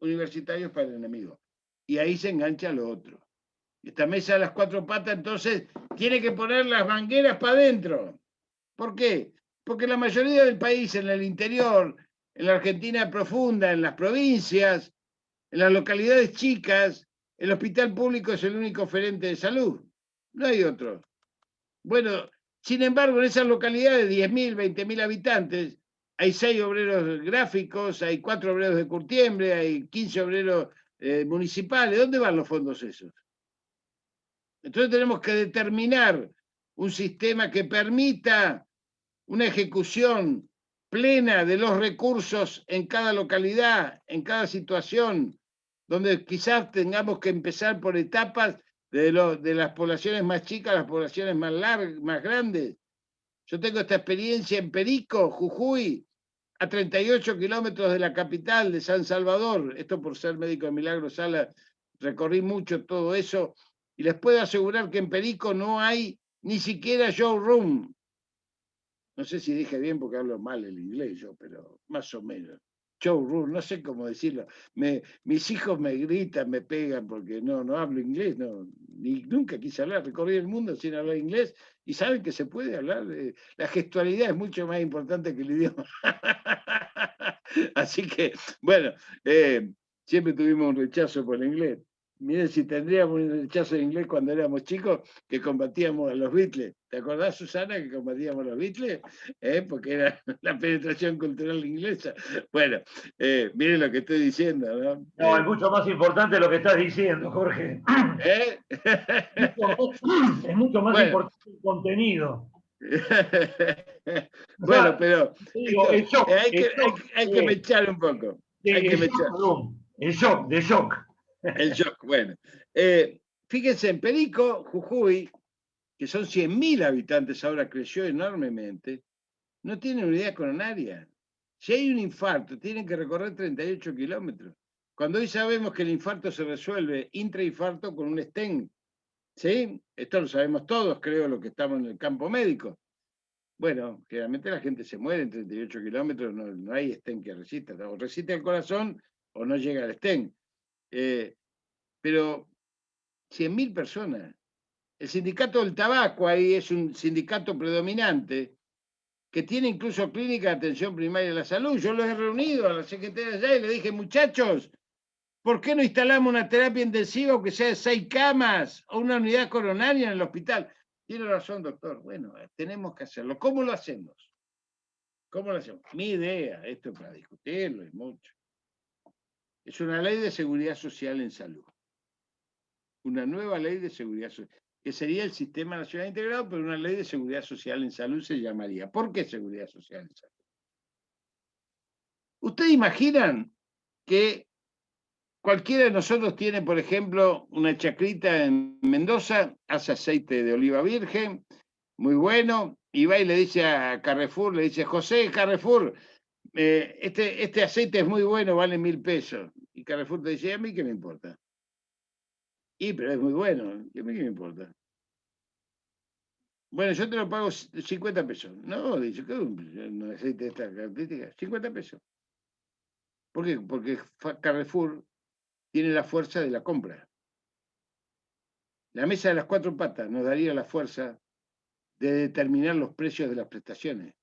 universitarios para el enemigo. Y ahí se engancha lo otro. Esta mesa de las 4 patas, entonces, tiene que poner las mangueras para adentro. ¿Por qué? Porque la mayoría del país, en el interior, en la Argentina profunda, en las provincias, en las localidades chicas, el hospital público es el único oferente de salud. No hay otro. Bueno, sin embargo, en esas localidades de 10.000, 20.000 habitantes, hay 6 obreros gráficos, hay 4 obreros de curtiembre, hay 15 obreros municipales. ¿Dónde van los fondos esos? Entonces tenemos que determinar un sistema que permita una ejecución plena de los recursos en cada localidad, en cada situación, donde quizás tengamos que empezar por etapas de las poblaciones más chicas a las poblaciones más grandes. Yo tengo esta experiencia en Perico, Jujuy, a 38 kilómetros de la capital de San Salvador. Esto por ser médico de Milagro Sala, recorrí mucho todo eso, y les puedo asegurar que en Perico no hay ni siquiera showroom. No sé si dije bien porque hablo mal el inglés yo, pero más o menos. showroom, no sé cómo decirlo. Mis hijos me gritan, me pegan porque no hablo inglés, ni nunca quise hablar, recorrí el mundo sin hablar inglés y saben que se puede hablar. La gestualidad es mucho más importante que el idioma. Así que, bueno, siempre tuvimos un rechazo por el inglés. Miren si tendríamos un rechazo de inglés cuando éramos chicos, que combatíamos a los Beatles. ¿Te acordás, Susana, que combatíamos a los Beatles? Porque era la penetración cultural inglesa. Bueno, miren lo que estoy diciendo, ¿no? No, es mucho más importante lo que estás diciendo, Jorge. ¿Eh? Es mucho más Bueno. importante el contenido. O Bueno, sea, pero digo, esto, el shock, hay que mechar un poco. Hay que el shock, mechar. perdón, el shock, de shock. El shock, bueno. Fíjense, en Perico, Jujuy, que son 100.000 habitantes, ahora creció enormemente, no tiene unidad coronaria. Si hay un infarto, tienen que recorrer 38 kilómetros. Cuando hoy sabemos que el infarto se resuelve intrainfarto con un stent, ¿sí? Esto lo sabemos todos, creo, los que estamos en el campo médico. Bueno, generalmente la gente se muere en 38 kilómetros, no hay stent que resista. O resiste el corazón o no llega al stent. Pero 100.000 personas. El sindicato del tabaco ahí es un sindicato predominante que tiene incluso clínica de atención primaria de la salud. Yo los he reunido a la secretaria allá y le dije, muchachos, ¿por qué no instalamos una terapia intensiva, aunque sea de 6 camas, o una unidad coronaria en el hospital? Tiene razón, doctor. Bueno, tenemos que hacerlo. ¿Cómo lo hacemos? ¿Cómo lo hacemos? Mi idea, esto es para discutirlo, es mucho. Es una ley de seguridad social en salud. Una nueva ley de seguridad social, que sería el Sistema Nacional Integrado, pero una ley de seguridad social en salud se llamaría. ¿Por qué seguridad social en salud? ¿Ustedes imaginan que cualquiera de nosotros tiene, por ejemplo, una chacrita en Mendoza, hace aceite de oliva virgen, muy bueno, y va y le dice a Carrefour, le dice, José, Carrefour, este aceite es muy bueno, vale 1.000 pesos. Y Carrefour te dice, ¿a mí qué me importa? Y, pero es muy bueno, ¿a mí qué me importa? Bueno, yo te lo pago 50 pesos. No, dice, ¿qué un aceite de esta característica? 50 pesos. ¿Por qué? Porque Carrefour tiene la fuerza de la compra. La mesa de las 4 patas nos daría la fuerza de determinar los precios de las prestaciones.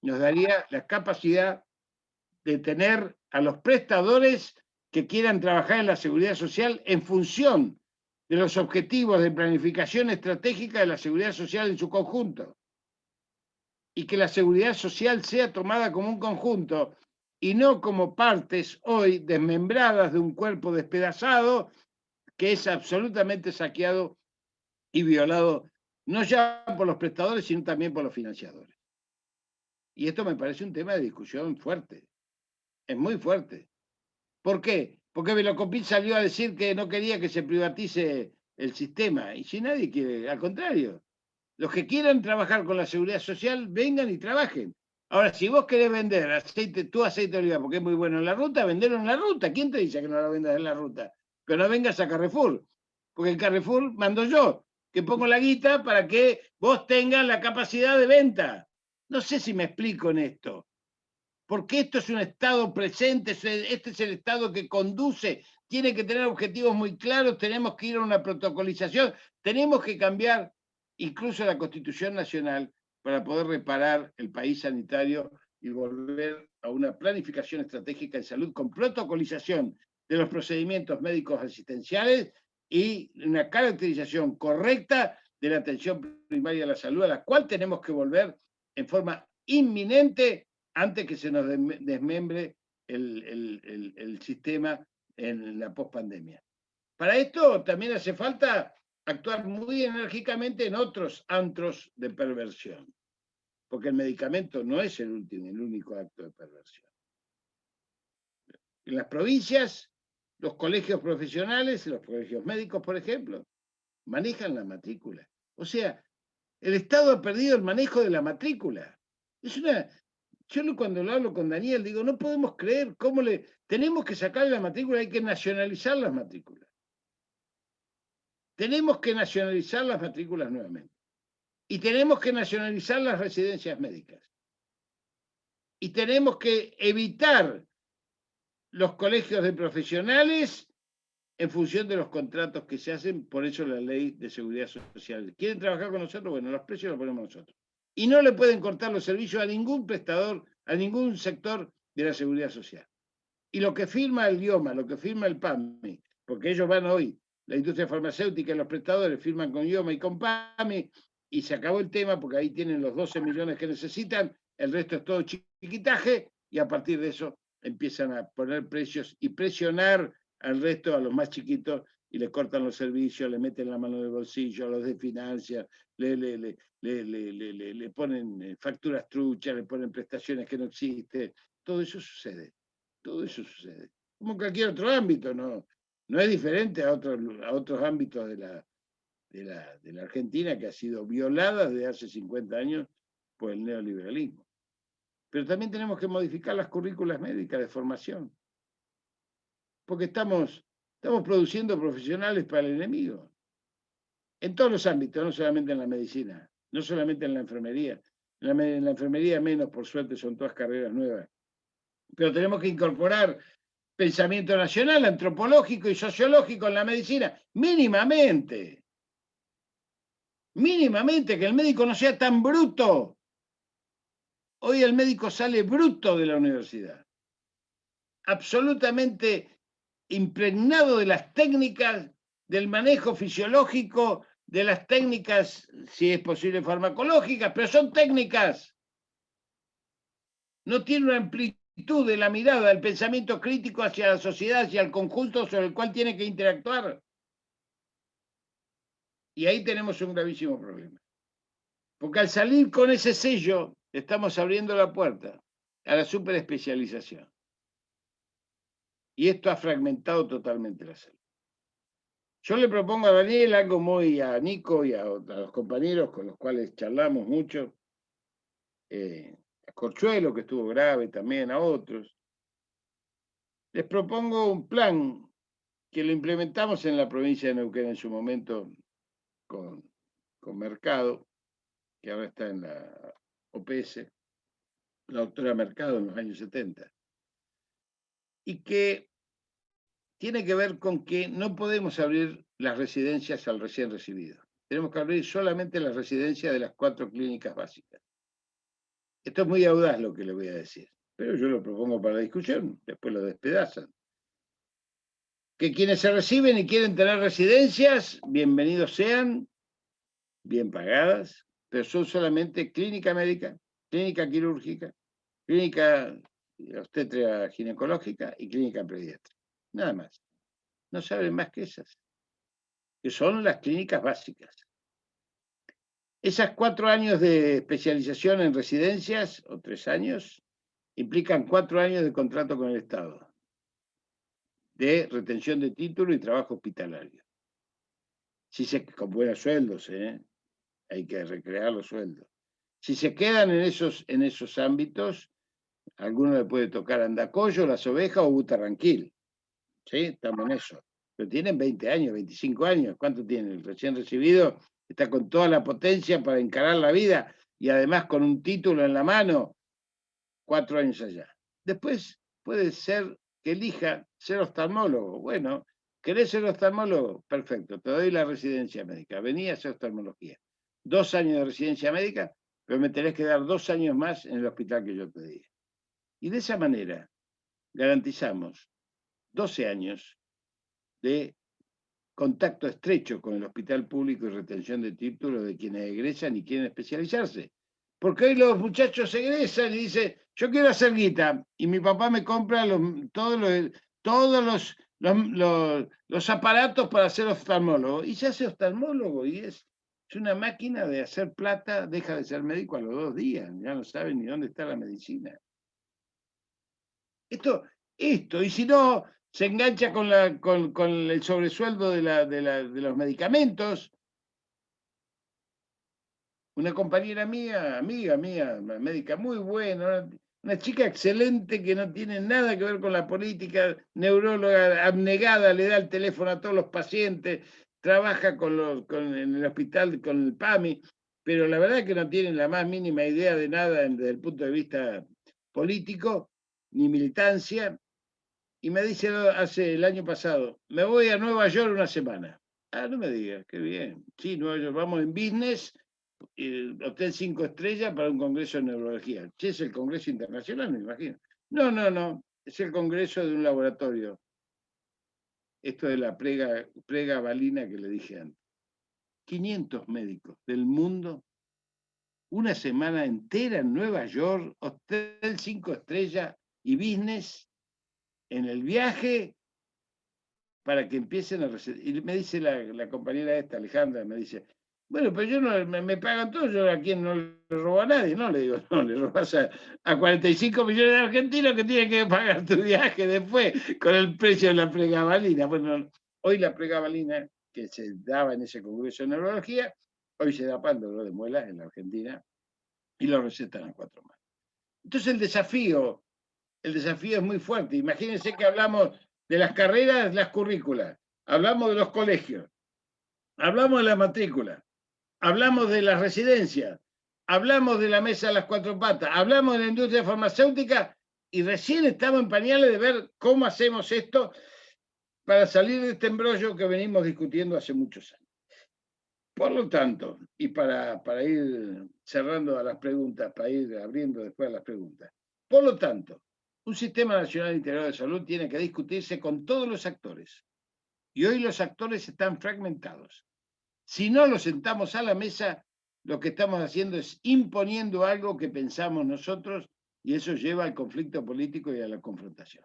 Nos daría la capacidad de tener a los prestadores que quieran trabajar en la seguridad social en función de los objetivos de planificación estratégica de la seguridad social en su conjunto. Y que la seguridad social sea tomada como un conjunto y no como partes hoy desmembradas de un cuerpo despedazado que es absolutamente saqueado y violado, no ya por los prestadores, sino también por los financiadores. Y esto me parece un tema de discusión fuerte, es muy fuerte. ¿Por qué? Porque Velocopil salió a decir que no quería que se privatice el sistema, y si nadie quiere, al contrario, los que quieran trabajar con la seguridad social, vengan y trabajen. Ahora, si vos querés vender aceite de oliva, porque es muy bueno en la ruta, venderlo en la ruta. ¿Quién te dice que no lo vendas en la ruta? Que no vengas a Carrefour, porque el Carrefour mando yo, que pongo la guita para que vos tengas la capacidad de venta. No sé si me explico en esto, porque esto es un Estado presente, este es el Estado que conduce, tiene que tener objetivos muy claros, tenemos que ir a una protocolización, tenemos que cambiar incluso la Constitución Nacional para poder reparar el país sanitario y volver a una planificación estratégica de salud con protocolización de los procedimientos médicos asistenciales y una caracterización correcta de la atención primaria a la salud, a la cual tenemos que volver en forma inminente antes que se nos desmembre el sistema en la pospandemia. Para esto también hace falta actuar muy enérgicamente en otros antros de perversión, porque el medicamento no es el único acto de perversión. En las provincias, los colegios profesionales, los colegios médicos, por ejemplo, manejan la matrícula. O sea, el Estado ha perdido el manejo de la matrícula. Yo cuando lo hablo con Daniel digo, no podemos creer cómo tenemos que sacar la matrícula, hay que nacionalizar las matrículas. Tenemos que nacionalizar las matrículas nuevamente. Y tenemos que nacionalizar las residencias médicas. Y tenemos que evitar los colegios de profesionales en función de los contratos que se hacen, por eso la ley de seguridad social. ¿Quieren trabajar con nosotros? Bueno, los precios los ponemos nosotros. Y no le pueden cortar los servicios a ningún prestador, a ningún sector de la seguridad social. Y lo que firma el IOMA, lo que firma el PAMI, porque ellos van hoy, la industria farmacéutica y los prestadores firman con IOMA y con PAMI, y se acabó el tema porque ahí tienen los 12 millones que necesitan, el resto es todo chiquitaje, y a partir de eso empiezan a poner precios y presionar al resto, a los más chiquitos, y le cortan los servicios, le meten la mano en el bolsillo, los desfinancian, le ponen facturas truchas, le ponen prestaciones que no existen. Todo eso sucede. Todo eso sucede. Como en cualquier otro ámbito, ¿no? No es diferente a otros ámbitos de la Argentina, que ha sido violada desde hace 50 años por el neoliberalismo. Pero también tenemos que modificar las currículas médicas de formación, porque estamos produciendo profesionales para el enemigo, en todos los ámbitos, no solamente en la medicina, no solamente en la enfermería. En la enfermería menos, por suerte, son todas carreras nuevas. Pero tenemos que incorporar pensamiento nacional, antropológico y sociológico en la medicina, mínimamente. Mínimamente, que el médico no sea tan bruto. Hoy el médico sale bruto de la universidad, absolutamente impregnado de las técnicas, del manejo fisiológico, de las técnicas, si es posible, farmacológicas, pero son técnicas. No tiene una amplitud de la mirada, del pensamiento crítico hacia la sociedad, hacia el conjunto sobre el cual tiene que interactuar. Y ahí tenemos un gravísimo problema. Porque al salir con ese sello, estamos abriendo la puerta a la superespecialización. Y esto ha fragmentado totalmente la salud. Yo le propongo a Daniel algo muy, a Nico y a los compañeros con los cuales charlamos mucho, a Corchuelo, que estuvo grave también, a otros. Les propongo un plan que lo implementamos en la provincia de Neuquén en su momento con Mercado, que ahora está en la OPS, la doctora Mercado en los años 70, y que tiene que ver con que no podemos abrir las residencias al recién recibido. Tenemos que abrir solamente las residencias de las 4 clínicas básicas. Esto es muy audaz lo que le voy a decir, pero yo lo propongo para la discusión, después lo despedazan. Que quienes se reciben y quieren tener residencias, bienvenidos sean, bien pagadas, pero son solamente clínica médica, clínica quirúrgica, clínica obstétrica ginecológica y clínica pediátrica. Nada más. No saben más que esas, que son las clínicas básicas. Esas 4 años de especialización en residencias, o 3 años, implican 4 años de contrato con el Estado, de retención de título y trabajo hospitalario. Con buenos sueldos, hay que recrear los sueldos. Si se quedan en esos ámbitos, a alguno le puede tocar Andacollo, Las Ovejas o Butarranquil. ¿Sí? Estamos en eso. Pero tienen 20 años, 25 años. ¿Cuánto tienen? El recién recibido está con toda la potencia para encarar la vida y además con un título en la mano, 4 años allá. Después puede ser que elija ser oftalmólogo. Bueno, ¿querés ser oftalmólogo? Perfecto, te doy la residencia médica. Vení a hacer oftalmología. 2 años de residencia médica, pero me tenés que dar 2 años más en el hospital que yo te diga. Y de esa manera garantizamos 12 años de contacto estrecho con el hospital público y retención de títulos de quienes egresan y quieren especializarse. Porque hoy los muchachos egresan y dicen, yo quiero hacer guita, y mi papá me compra todos los aparatos para ser oftalmólogo. Y se hace oftalmólogo y es una máquina de hacer plata, deja de ser médico a los 2 días, ya no sabe ni dónde está la medicina. Esto, y si no, se engancha con el sobresueldo de los medicamentos. Una compañera mía, amiga mía, una médica muy buena, una chica excelente que no tiene nada que ver con la política, neuróloga abnegada, le da el teléfono a todos los pacientes, trabaja en el hospital con el PAMI, pero la verdad es que no tienen la más mínima idea de nada desde el punto de vista político, ni militancia, y me dice hace el año pasado, me voy a Nueva York una semana. Ah, no me digas, qué bien. Sí, Nueva York, vamos en business, hotel 5 estrellas para un congreso de neurología. Che, es el congreso internacional, me imagino. No, no, no, es el congreso de un laboratorio. Esto de la pregabalina que le dije antes. 500 médicos del mundo, una semana entera en Nueva York, hotel 5 estrellas y business en el viaje para que empiecen a recibir. Y me dice la compañera esta, Alejandra, me dice, bueno, pero yo no, me pagan todo, yo a quien no le robo a nadie, no, le digo, no, le robas a 45 millones de argentinos que tienen que pagar tu viaje después con el precio de la pregabalina. Bueno, hoy la pregabalina que se daba en ese congreso de neurología, hoy se da para el dolor de muelas en la Argentina y lo recetan a 4 más. Entonces el desafío es muy fuerte. Imagínense que hablamos de las carreras, las currículas, hablamos de los colegios, hablamos de la matrícula, hablamos de las residencias, hablamos de la mesa de las 4 patas, hablamos de la industria farmacéutica y recién estamos en pañales de ver cómo hacemos esto para salir de este embrollo que venimos discutiendo hace muchos años. Por lo tanto, y para ir cerrando a las preguntas, para ir abriendo después a las preguntas, por lo tanto, un sistema nacional integral de salud tiene que discutirse con todos los actores. Y hoy los actores están fragmentados. Si no los sentamos a la mesa, lo que estamos haciendo es imponiendo algo que pensamos nosotros y eso lleva al conflicto político y a la confrontación.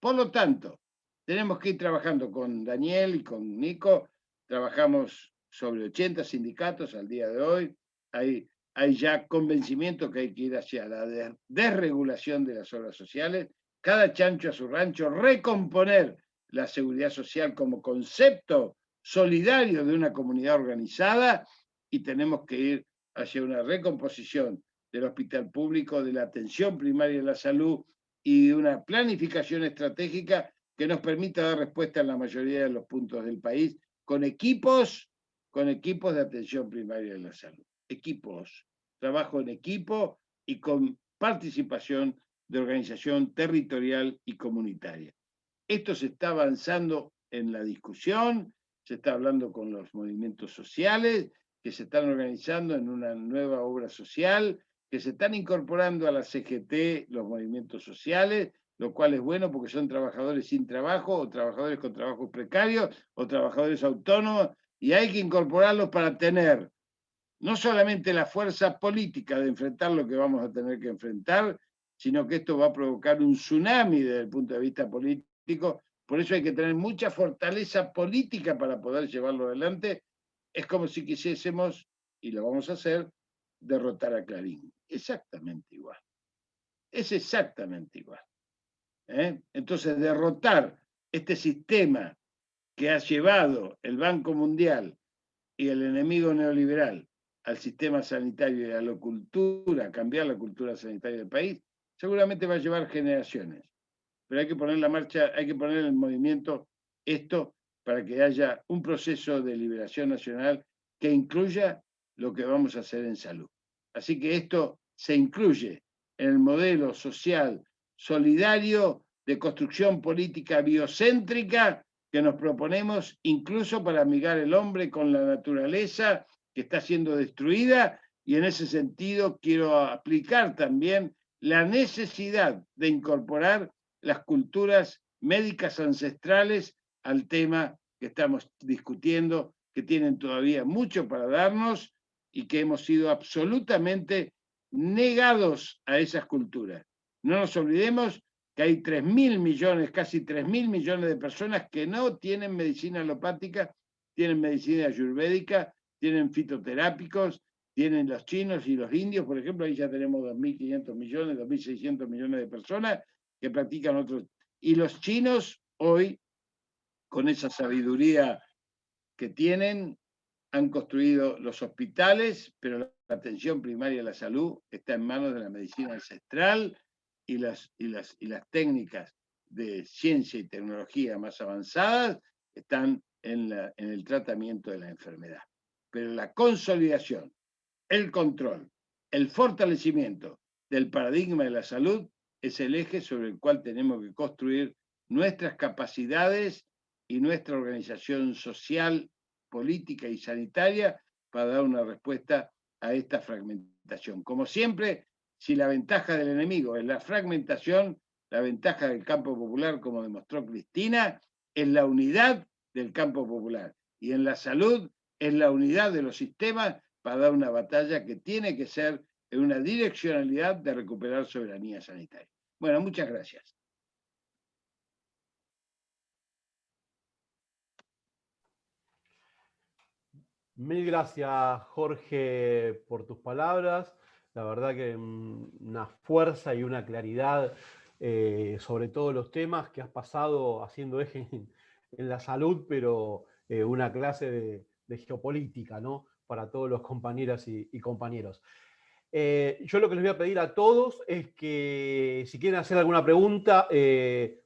Por lo tanto, tenemos que ir trabajando con Daniel y con Nico. Trabajamos sobre 80 sindicatos al día de hoy. Hay ya convencimiento que hay que ir hacia la desregulación de las obras sociales, cada chancho a su rancho, recomponer la seguridad social como concepto solidario de una comunidad organizada y tenemos que ir hacia una recomposición del hospital público, de la atención primaria de la salud y de una planificación estratégica que nos permita dar respuesta en la mayoría de los puntos del país con equipos de atención primaria de la salud. Equipos, trabajo en equipo y con participación de organización territorial y comunitaria. Esto se está avanzando en la discusión, se está hablando con los movimientos sociales que se están organizando en una nueva obra social, que se están incorporando a la CGT los movimientos sociales, lo cual es bueno porque son trabajadores sin trabajo o trabajadores con trabajos precarios o trabajadores autónomos y hay que incorporarlos para tener no solamente la fuerza política de enfrentar lo que vamos a tener que enfrentar, sino que esto va a provocar un tsunami desde el punto de vista político. Por eso hay que tener mucha fortaleza política para poder llevarlo adelante. Es como si quisiésemos, y lo vamos a hacer, derrotar a Clarín. Exactamente igual. Es exactamente igual. Entonces, derrotar este sistema que ha llevado el Banco Mundial y el enemigo neoliberal al sistema sanitario y a la cultura, cambiar la cultura sanitaria del país, seguramente va a llevar generaciones. Pero hay que poner la marcha, hay que poner en movimiento esto para que haya un proceso de liberación nacional que incluya lo que vamos a hacer en salud. Así que esto se incluye en el modelo social solidario de construcción política biocéntrica que nos proponemos incluso para amigar el hombre con la naturaleza que está siendo destruida y en ese sentido quiero aplicar también la necesidad de incorporar las culturas médicas ancestrales al tema que estamos discutiendo, que tienen todavía mucho para darnos y que hemos sido absolutamente negados a esas culturas. No nos olvidemos que hay 3.000 millones, casi 3.000 millones de personas que no tienen medicina alopática, tienen medicina ayurvédica, tienen fitoterápicos, tienen los chinos y los indios, por ejemplo, ahí ya tenemos 2.500 millones, 2.600 millones de personas que practican otros. Y los chinos hoy, con esa sabiduría que tienen, han construido los hospitales, pero la atención primaria de la salud está en manos de la medicina ancestral y las técnicas de ciencia y tecnología más avanzadas están en el tratamiento de la enfermedad. Pero la consolidación, el control, el fortalecimiento del paradigma de la salud es el eje sobre el cual tenemos que construir nuestras capacidades y nuestra organización social, política y sanitaria para dar una respuesta a esta fragmentación. Como siempre, si la ventaja del enemigo es la fragmentación, la ventaja del campo popular, como demostró Cristina, es la unidad del campo popular. Y en la salud es la unidad de los sistemas para dar una batalla que tiene que ser en una direccionalidad de recuperar soberanía sanitaria. Bueno, muchas gracias. Mil gracias, Jorge, por tus palabras. La verdad que una fuerza y una claridad sobre todos los temas que has pasado haciendo eje en la salud, pero una clase de geopolítica, ¿no? Para todos los compañeras y compañeros. Yo lo que les voy a pedir a todos es que si quieren hacer alguna pregunta,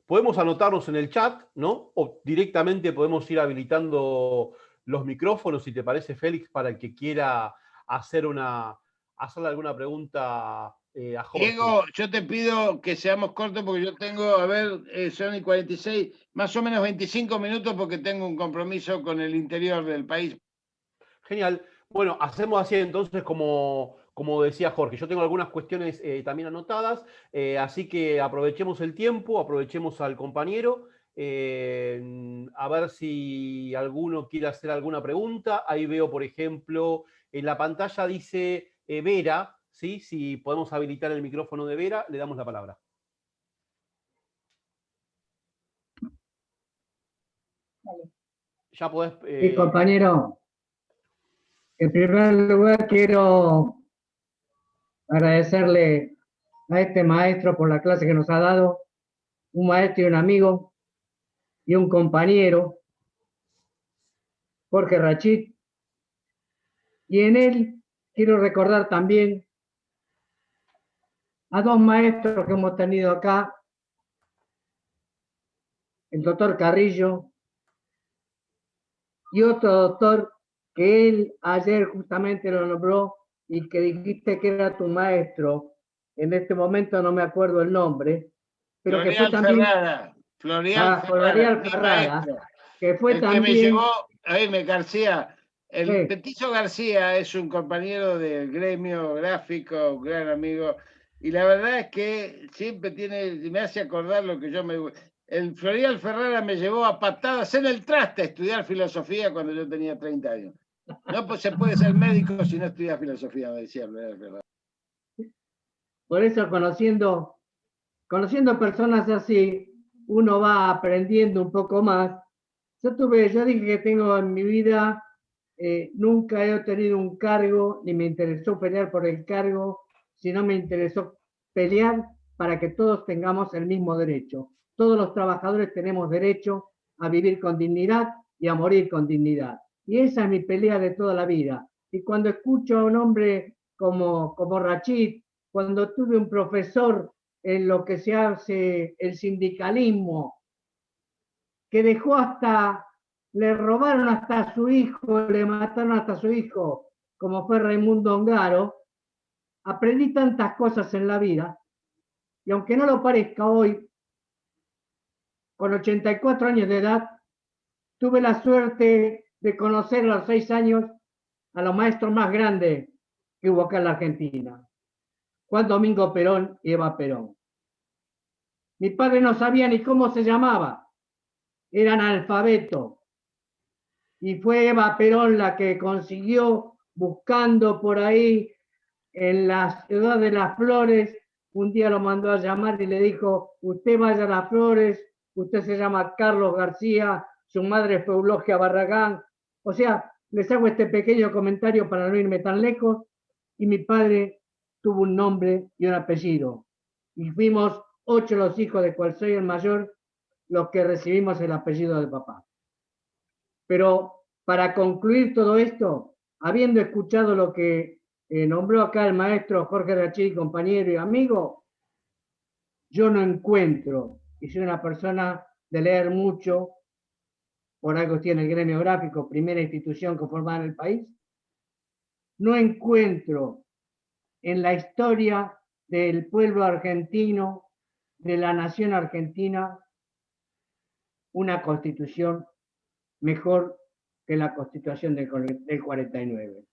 podemos anotarnos en el chat, ¿no? O directamente podemos ir habilitando los micrófonos, si te parece, Félix, para el que quiera hacerle alguna pregunta a Jorge. Diego, yo te pido que seamos cortos porque yo tengo, a ver, son y 46, más o menos 25 minutos porque tengo un compromiso con el interior del país. Genial. Bueno, hacemos así entonces como decía Jorge. Yo tengo algunas cuestiones también anotadas, así que aprovechemos el tiempo, aprovechemos al compañero. A ver si alguno quiere hacer alguna pregunta. Ahí veo, por ejemplo, en la pantalla dice Vera, ¿sí? Si podemos habilitar el micrófono de Vera, le damos la palabra. Vale. Ya podés... Sí, compañero. En primer lugar, quiero agradecerle a este maestro por la clase que nos ha dado, un maestro y un amigo y un compañero, Jorge Rachid. Y en él quiero recordar también a dos maestros que hemos tenido acá, el doctor Carrillo y otro doctor que él ayer justamente lo nombró y que dijiste que era tu maestro. En este momento no me acuerdo el nombre, pero Florial que fue también Ferrara, Florial mi Ferrara, maestro, que fue el también... que me llevó, a verme, García, el Sí. Petizo García es un compañero del gremio gráfico, un gran amigo, y la verdad es que siempre me hace acordar lo que yo me... El Florial Ferrara me llevó a patadas en el traste a estudiar filosofía cuando yo tenía 30 años. No pues se puede ser médico si no estudia filosofía, me decía Florial Ferrara. Por eso conociendo personas así, uno va aprendiendo un poco más. Yo dije que tengo en mi vida, nunca he tenido un cargo, ni me interesó pelear por el cargo, sino me interesó pelear para que todos tengamos el mismo derecho. Todos los trabajadores tenemos derecho a vivir con dignidad y a morir con dignidad. Y esa es mi pelea de toda la vida. Y cuando escucho a un hombre como Rachid, cuando tuve un profesor en lo que se hace el sindicalismo, que dejó le robaron hasta a su hijo, le mataron hasta a su hijo, como fue Raimundo Ongaro, aprendí tantas cosas en la vida, y aunque no lo parezca hoy, con 84 años de edad, tuve la suerte de conocer a los 6 años a los maestros más grandes que hubo acá en la Argentina, Juan Domingo Perón y Eva Perón. Mi padre no sabía ni cómo se llamaba, era analfabeto. Y fue Eva Perón la que consiguió, buscando por ahí en la ciudad de Las Flores, un día lo mandó a llamar y le dijo, usted vaya a Las Flores, usted se llama Carlos García, su madre fue Eulogia Barragán. O sea, les hago este pequeño comentario para no irme tan lejos, y mi padre tuvo un nombre y un apellido. Y fuimos 8 los hijos, de cual soy el mayor, los que recibimos el apellido de papá. Pero para concluir todo esto, habiendo escuchado lo que nombró acá el maestro Jorge Rachid, compañero y amigo, yo no encuentro, y soy una persona de leer mucho, por algo tiene el gremio gráfico, primera institución conformada en el país, no encuentro en la historia del pueblo argentino de la nación argentina una constitución mejor que la constitución del 49.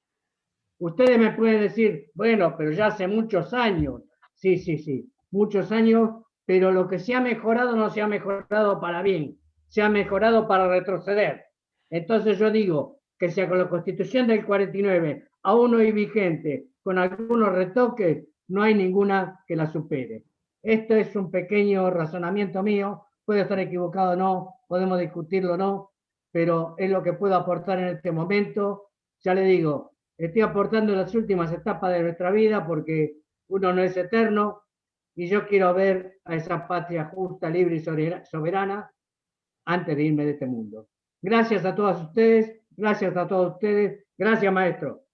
Ustedes me pueden decir, bueno, pero ya hace muchos años. Sí, muchos años, pero lo que se ha mejorado no se ha mejorado para bien, se ha mejorado para retroceder. Entonces yo digo que si con la Constitución del 49 aún hoy vigente, con algunos retoques, no hay ninguna que la supere. Esto es un pequeño razonamiento mío, puede estar equivocado o no, podemos discutirlo o no, pero es lo que puedo aportar en este momento. Ya le digo, estoy aportando las últimas etapas de nuestra vida porque uno no es eterno y yo quiero ver a esa patria justa, libre y soberana antes de irme de este mundo. Gracias a todos ustedes, gracias maestro.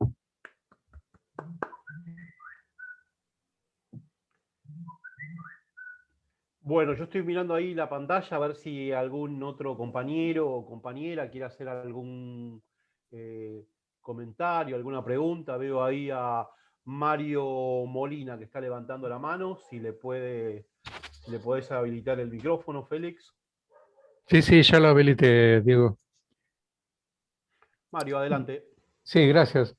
Bueno, yo estoy mirando ahí la pantalla a ver si algún otro compañero o compañera quiere hacer algún comentario, alguna pregunta. Veo ahí a Mario Molina que está levantando la mano. Si le podés habilitar el micrófono, Félix. Sí, ya lo habilité, Diego. Mario, adelante. Sí, gracias.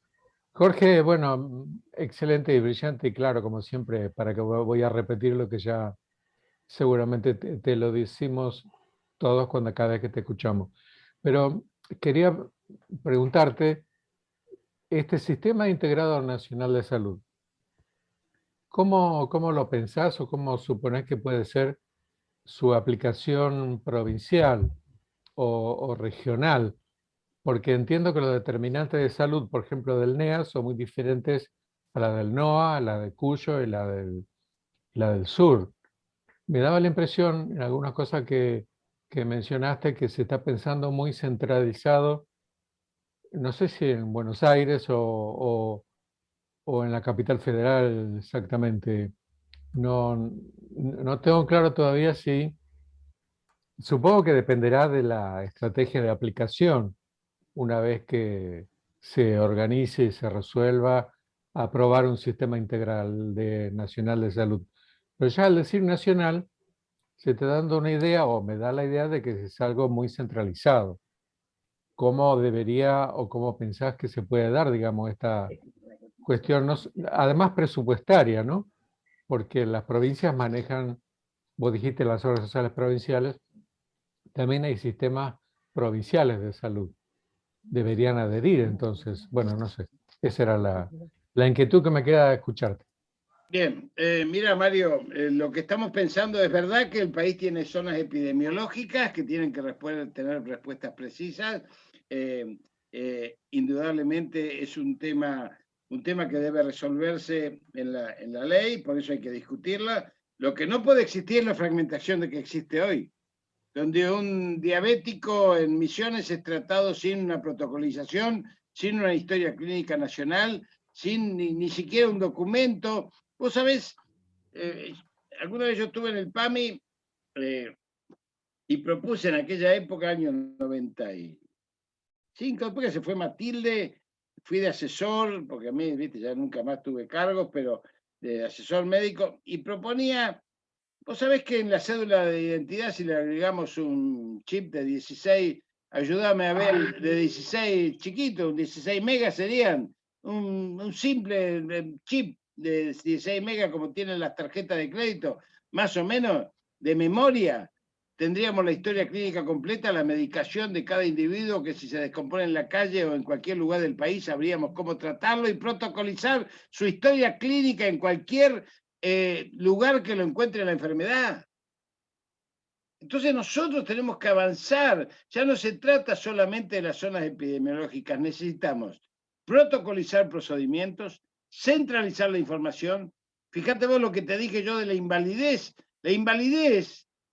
Jorge, bueno, excelente y brillante y claro, como siempre, para que voy a repetir lo que ya seguramente te lo decimos todos cada vez que te escuchamos. Pero quería preguntarte, este Sistema Integrado Nacional de Salud, ¿cómo lo pensás o cómo suponés que puede ser su aplicación provincial o regional? Porque entiendo que los determinantes de salud, por ejemplo, del NEA, son muy diferentes a la del NOA, a la de Cuyo y la del sur. Me daba la impresión, en algunas cosas que mencionaste, que se está pensando muy centralizado, no sé si en Buenos Aires o en la capital federal exactamente. No tengo claro todavía si, supongo que dependerá de la estrategia de aplicación una vez que se organice y se resuelva aprobar un sistema integral nacional de salud. Pero ya al decir nacional, se te dando una idea o me da la idea de que es algo muy centralizado. ¿Cómo debería o cómo pensás que se puede dar, digamos, esta cuestión, además presupuestaria, ¿no? Porque las provincias manejan, vos dijiste las obras sociales provinciales, también hay sistemas provinciales de salud. Deberían adherir, entonces, bueno, no sé, esa era la inquietud que me queda de escucharte. Bien, mira Mario, lo que estamos pensando es verdad que el país tiene zonas epidemiológicas que tienen que tener respuestas precisas. Indudablemente es un tema que debe resolverse en la ley, por eso hay que discutirla. Lo que no puede existir es la fragmentación de que existe hoy, donde un diabético en Misiones es tratado sin una protocolización, sin una historia clínica nacional, sin ni siquiera un documento. Vos sabés, alguna vez yo estuve en el PAMI y propuse en aquella época, año 95, después que se fue Matilde, fui de asesor, porque a mí, viste, ya nunca más tuve cargos, pero de asesor médico, y proponía, vos sabés que en la cédula de identidad, si le agregamos un chip de 16, ayúdame a ver, de 16 chiquitos, un 16 megas serían, un simple chip de 16 megas como tienen las tarjetas de crédito, más o menos de memoria, tendríamos la historia clínica completa, la medicación de cada individuo que si se descompone en la calle o en cualquier lugar del país, sabríamos cómo tratarlo y protocolizar su historia clínica en cualquier lugar que lo encuentre la enfermedad. Entonces nosotros tenemos que avanzar, ya no se trata solamente de las zonas epidemiológicas, necesitamos protocolizar procedimientos, centralizar la información. Fíjate vos lo que te dije yo de la invalidez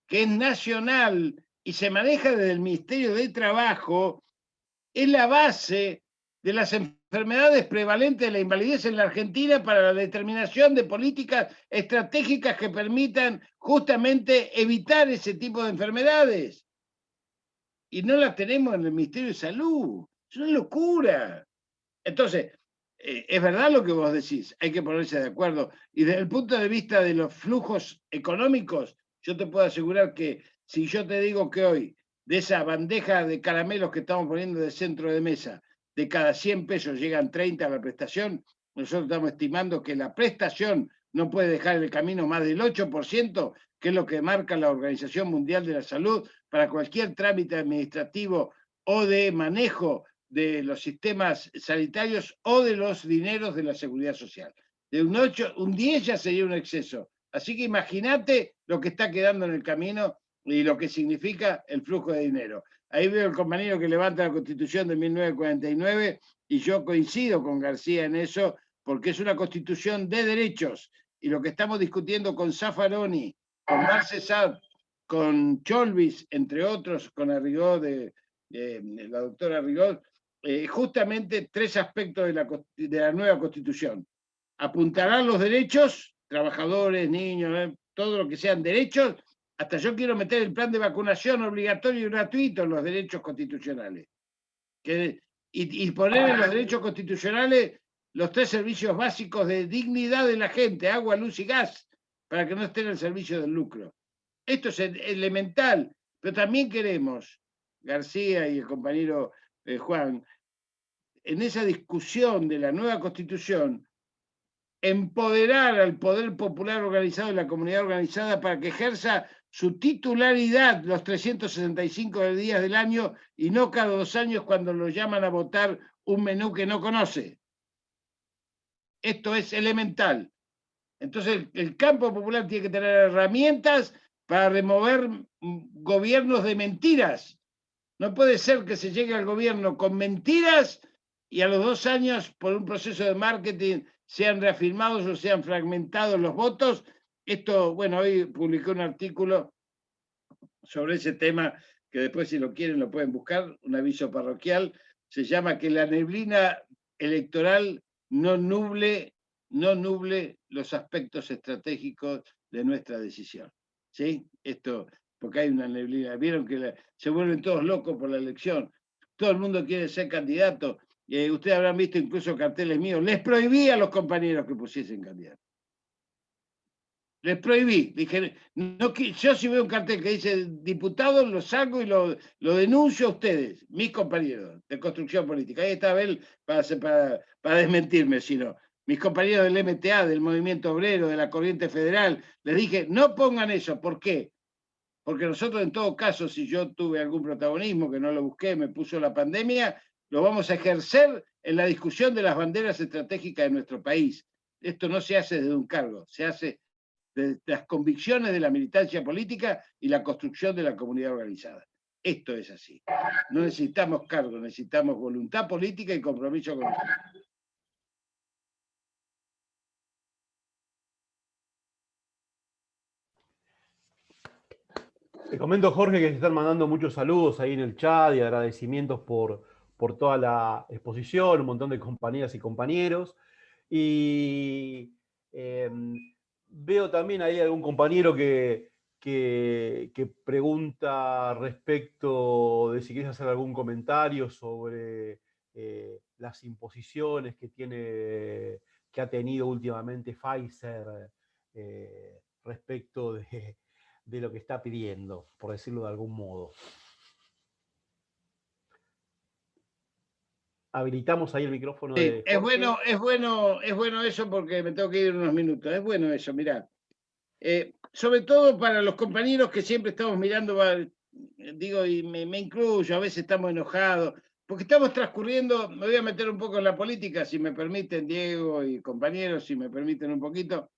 que es nacional y se maneja desde el Ministerio de Trabajo, es la base de las enfermedades prevalentes de la invalidez en la Argentina para la determinación de políticas estratégicas que permitan justamente evitar ese tipo de enfermedades. Y no las tenemos en el Ministerio de Salud. Es una locura. Entonces, es verdad lo que vos decís, hay que ponerse de acuerdo. Y desde el punto de vista de los flujos económicos, Yo te puedo asegurar que si yo te digo que hoy, de esa bandeja de caramelos que estamos poniendo de centro de mesa, de cada 100 pesos llegan 30 a la prestación, nosotros estamos estimando que la prestación no puede dejar el camino más del 8%, que es lo que marca la Organización Mundial de la Salud para cualquier trámite administrativo o de manejo de los sistemas sanitarios o de los dineros de la seguridad social. De un 8, un 10 ya sería un exceso. Así que imagínate lo que está quedando en el camino y lo que significa el flujo de dinero. Ahí veo el compañero que levanta la Constitución de 1949 y yo coincido con García en eso, porque es una Constitución de derechos. Y lo que estamos discutiendo con Zaffaroni, con Marcesat, con Cholvis, entre otros, con Arrigó, la doctora Arrigó, justamente 3 aspectos de la nueva Constitución. Apuntarán los derechos, trabajadores, niños, todo lo que sean derechos. Hasta yo quiero meter el plan de vacunación obligatorio y gratuito en los derechos constitucionales. Y poner en los derechos constitucionales los 3 servicios básicos de dignidad de la gente, agua, luz y gas, para que no estén al servicio del lucro. Esto es elemental, pero también queremos, García y el compañero Juan, en esa discusión de la nueva Constitución, empoderar al poder popular organizado y la comunidad organizada para que ejerza su titularidad los 365 días del año y no cada 2 años cuando lo llaman a votar un menú que no conoce. Esto es elemental. Entonces el campo popular tiene que tener herramientas para remover gobiernos de mentiras. No puede ser que se llegue al gobierno con mentiras y a los 2 años, por un proceso de marketing, sean reafirmados o sean fragmentados los votos. Esto, bueno, hoy publiqué un artículo sobre ese tema, que después si lo quieren lo pueden buscar, un aviso parroquial, se llama que la neblina electoral no nuble los aspectos estratégicos de nuestra decisión. ¿Sí? Esto, porque hay una neblina. Vieron que se vuelven todos locos por la elección. Todo el mundo quiere ser candidato. Ustedes habrán visto incluso carteles míos. Les prohibí a los compañeros que pusiesen candidatos. Les prohibí. Dije, no, yo si veo un cartel que dice diputado, lo saco y lo denuncio a ustedes, mis compañeros de construcción política. Ahí está Abel para desmentirme, si no. Mis compañeros del MTA, del Movimiento Obrero, de la Corriente Federal, les dije, no pongan eso. ¿Por qué? Porque nosotros, en todo caso, si yo tuve algún protagonismo, que no lo busqué, me puso la pandemia, lo vamos a ejercer en la discusión de las banderas estratégicas de nuestro país. Esto no se hace desde un cargo, se hace de las convicciones de la militancia política y la construcción de la comunidad organizada. Esto es así. No necesitamos cargos, necesitamos voluntad política y compromiso con el pueblo. Te comento, Jorge, que se están mandando muchos saludos ahí en el chat y agradecimientos por toda la exposición, un montón de compañeras y compañeros. Y veo también ahí algún compañero que pregunta respecto de si quieres hacer algún comentario sobre las imposiciones que ha tenido últimamente Pfizer respecto de lo que está pidiendo, por decirlo de algún modo. Habilitamos ahí el micrófono sí, de Jorge. es bueno eso porque me tengo que ir en unos minutos. Es bueno eso, mirá. Sobre todo para los compañeros que siempre estamos mirando, digo, y me incluyo, a veces estamos enojados, porque estamos transcurriendo, me voy a meter un poco en la política, si me permiten, Diego y compañeros, si me permiten un poquito,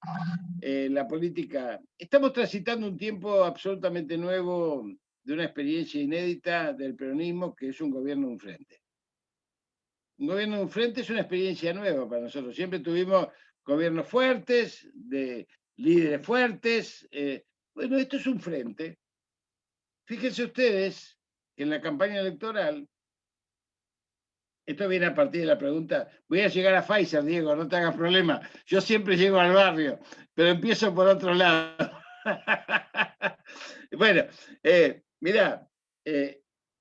la política. Estamos transitando un tiempo absolutamente nuevo, de una experiencia inédita del peronismo, que es un gobierno de un frente. Un gobierno de un frente es una experiencia nueva para nosotros. Siempre tuvimos gobiernos fuertes, de líderes fuertes. Bueno, esto es un frente. Fíjense ustedes que en la campaña electoral, esto viene a partir de la pregunta, voy a llegar a Pfizer, Diego, no te hagas problema. Yo siempre llego al barrio, pero empiezo por otro lado. Bueno, mirá,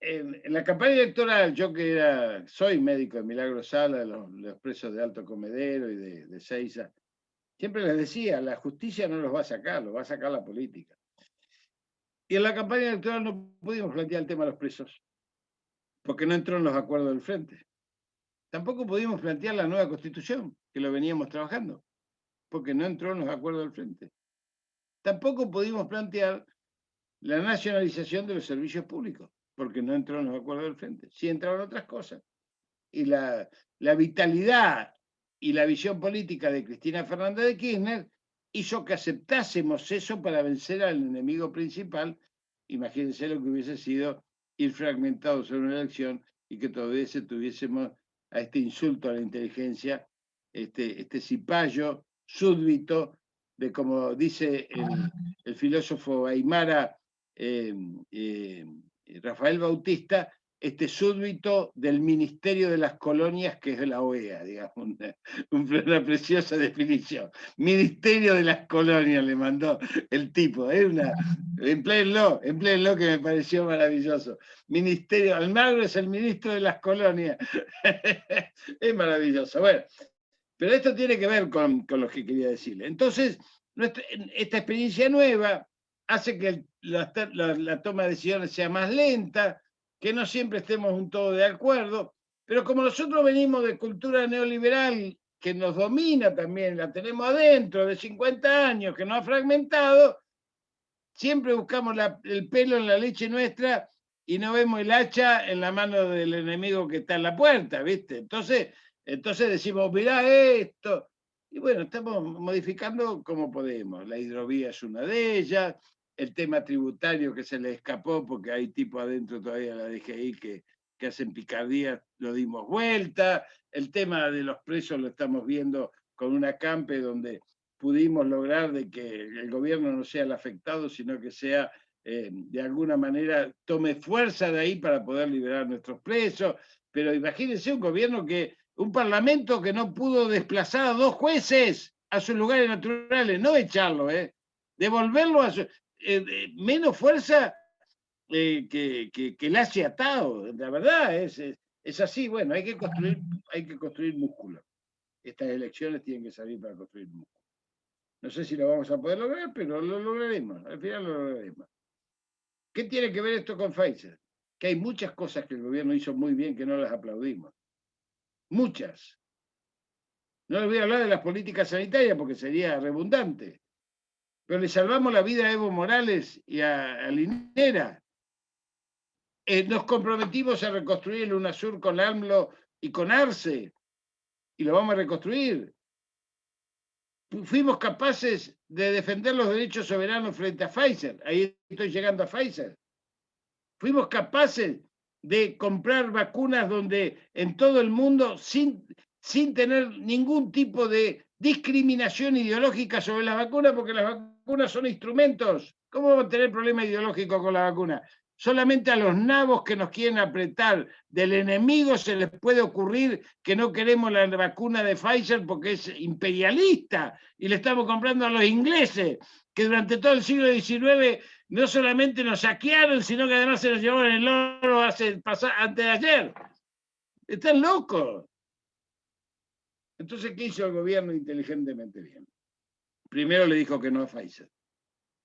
en la campaña electoral, yo que soy médico de Milagro Sala, de los presos de Alto Comedero y de Seiza, siempre les decía, la justicia no los va a sacar, los va a sacar la política. Y en la campaña electoral no pudimos plantear el tema de los presos, porque no entró en los acuerdos del frente. Tampoco pudimos plantear la nueva constitución, que lo veníamos trabajando, porque no entró en los acuerdos del frente. Tampoco pudimos plantear la nacionalización de los servicios públicos, porque no entró en los acuerdos del frente. Sí entraron otras cosas. Y la vitalidad y la visión política de Cristina Fernández de Kirchner hizo que aceptásemos eso para vencer al enemigo principal. Imagínense lo que hubiese sido ir fragmentados en una elección y que todavía tuviésemos a este insulto a la inteligencia, este cipayo súbdito de, como dice el filósofo aymara Rafael Bautista, este súbdito del Ministerio de las Colonias, que es la OEA, digamos, una preciosa definición. Ministerio de las Colonias le mandó el tipo, empleenlo, que me pareció maravilloso. Ministerio, Almagro es el ministro de las colonias. Es maravilloso. Bueno, pero esto tiene que ver con lo que quería decirle. Entonces, esta experiencia nueva hace que la toma de decisiones sea más lenta, que no siempre estemos un todo de acuerdo, pero como nosotros venimos de cultura neoliberal que nos domina también, la tenemos adentro de 50 años, que nos ha fragmentado, siempre buscamos el pelo en la leche nuestra y no vemos el hacha en la mano del enemigo que está en la puerta, ¿viste? Entonces decimos, mirá esto. Y bueno, estamos modificando como podemos. La hidrovía es una de ellas, el tema tributario que se le escapó porque hay tipos adentro todavía de la DGI que hacen picardías, lo dimos vuelta. El tema de los presos lo estamos viendo con una CAMPE donde pudimos lograr de que el gobierno no sea el afectado, sino que sea, de alguna manera, tome fuerza de ahí para poder liberar a nuestros presos. Pero imagínense un parlamento que no pudo desplazar a 2 jueces a sus lugares naturales, no echarlo, devolverlo a su... menos fuerza que el hace atado, la verdad, es así. Bueno, hay que construir músculo. Estas elecciones tienen que salir para construir músculo. No sé si lo vamos a poder lograr, pero lo lograremos, al final lo lograremos. ¿Qué tiene que ver esto con Pfizer? Que hay muchas cosas que el gobierno hizo muy bien que no las aplaudimos. Muchas. No les voy a hablar de las políticas sanitarias porque sería redundante. Pero le salvamos la vida a Evo Morales y a Linera. Nos comprometimos a reconstruir el UNASUR con AMLO y con Arce. Y lo vamos a reconstruir. Fuimos capaces de defender los derechos soberanos frente a Pfizer. Ahí estoy llegando a Pfizer. Fuimos capaces de comprar vacunas donde en todo el mundo, sin tener ningún tipo de discriminación ideológica sobre las vacunas, porque las vacunas son instrumentos. ¿Cómo vamos a tener problema ideológico con la vacuna? Solamente a los nabos que nos quieren apretar del enemigo se les puede ocurrir que no queremos la vacuna de Pfizer porque es imperialista y le estamos comprando a los ingleses, que durante todo el siglo XIX no solamente nos saquearon, sino que además se nos llevaron el oro antes de ayer. Están locos. Entonces, ¿qué hizo el gobierno inteligentemente bien? Primero le dijo que no a Pfizer.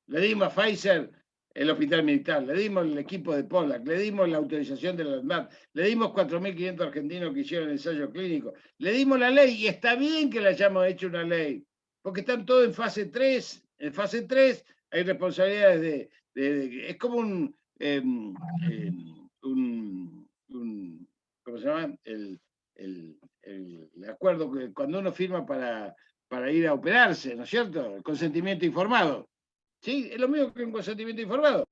Le dimos a Pfizer el hospital militar, le dimos el equipo de Pollack, le dimos la autorización de la ANMAT, le dimos 4.500 argentinos que hicieron el ensayo clínico, le dimos la ley, y está bien que le hayamos hecho una ley, porque están todos en fase 3. En fase 3 hay responsabilidades es como ¿cómo se llama? El acuerdo que cuando uno firma para ir a operarse, ¿no es cierto? El consentimiento informado. ¿Sí? Es lo mismo que un consentimiento informado.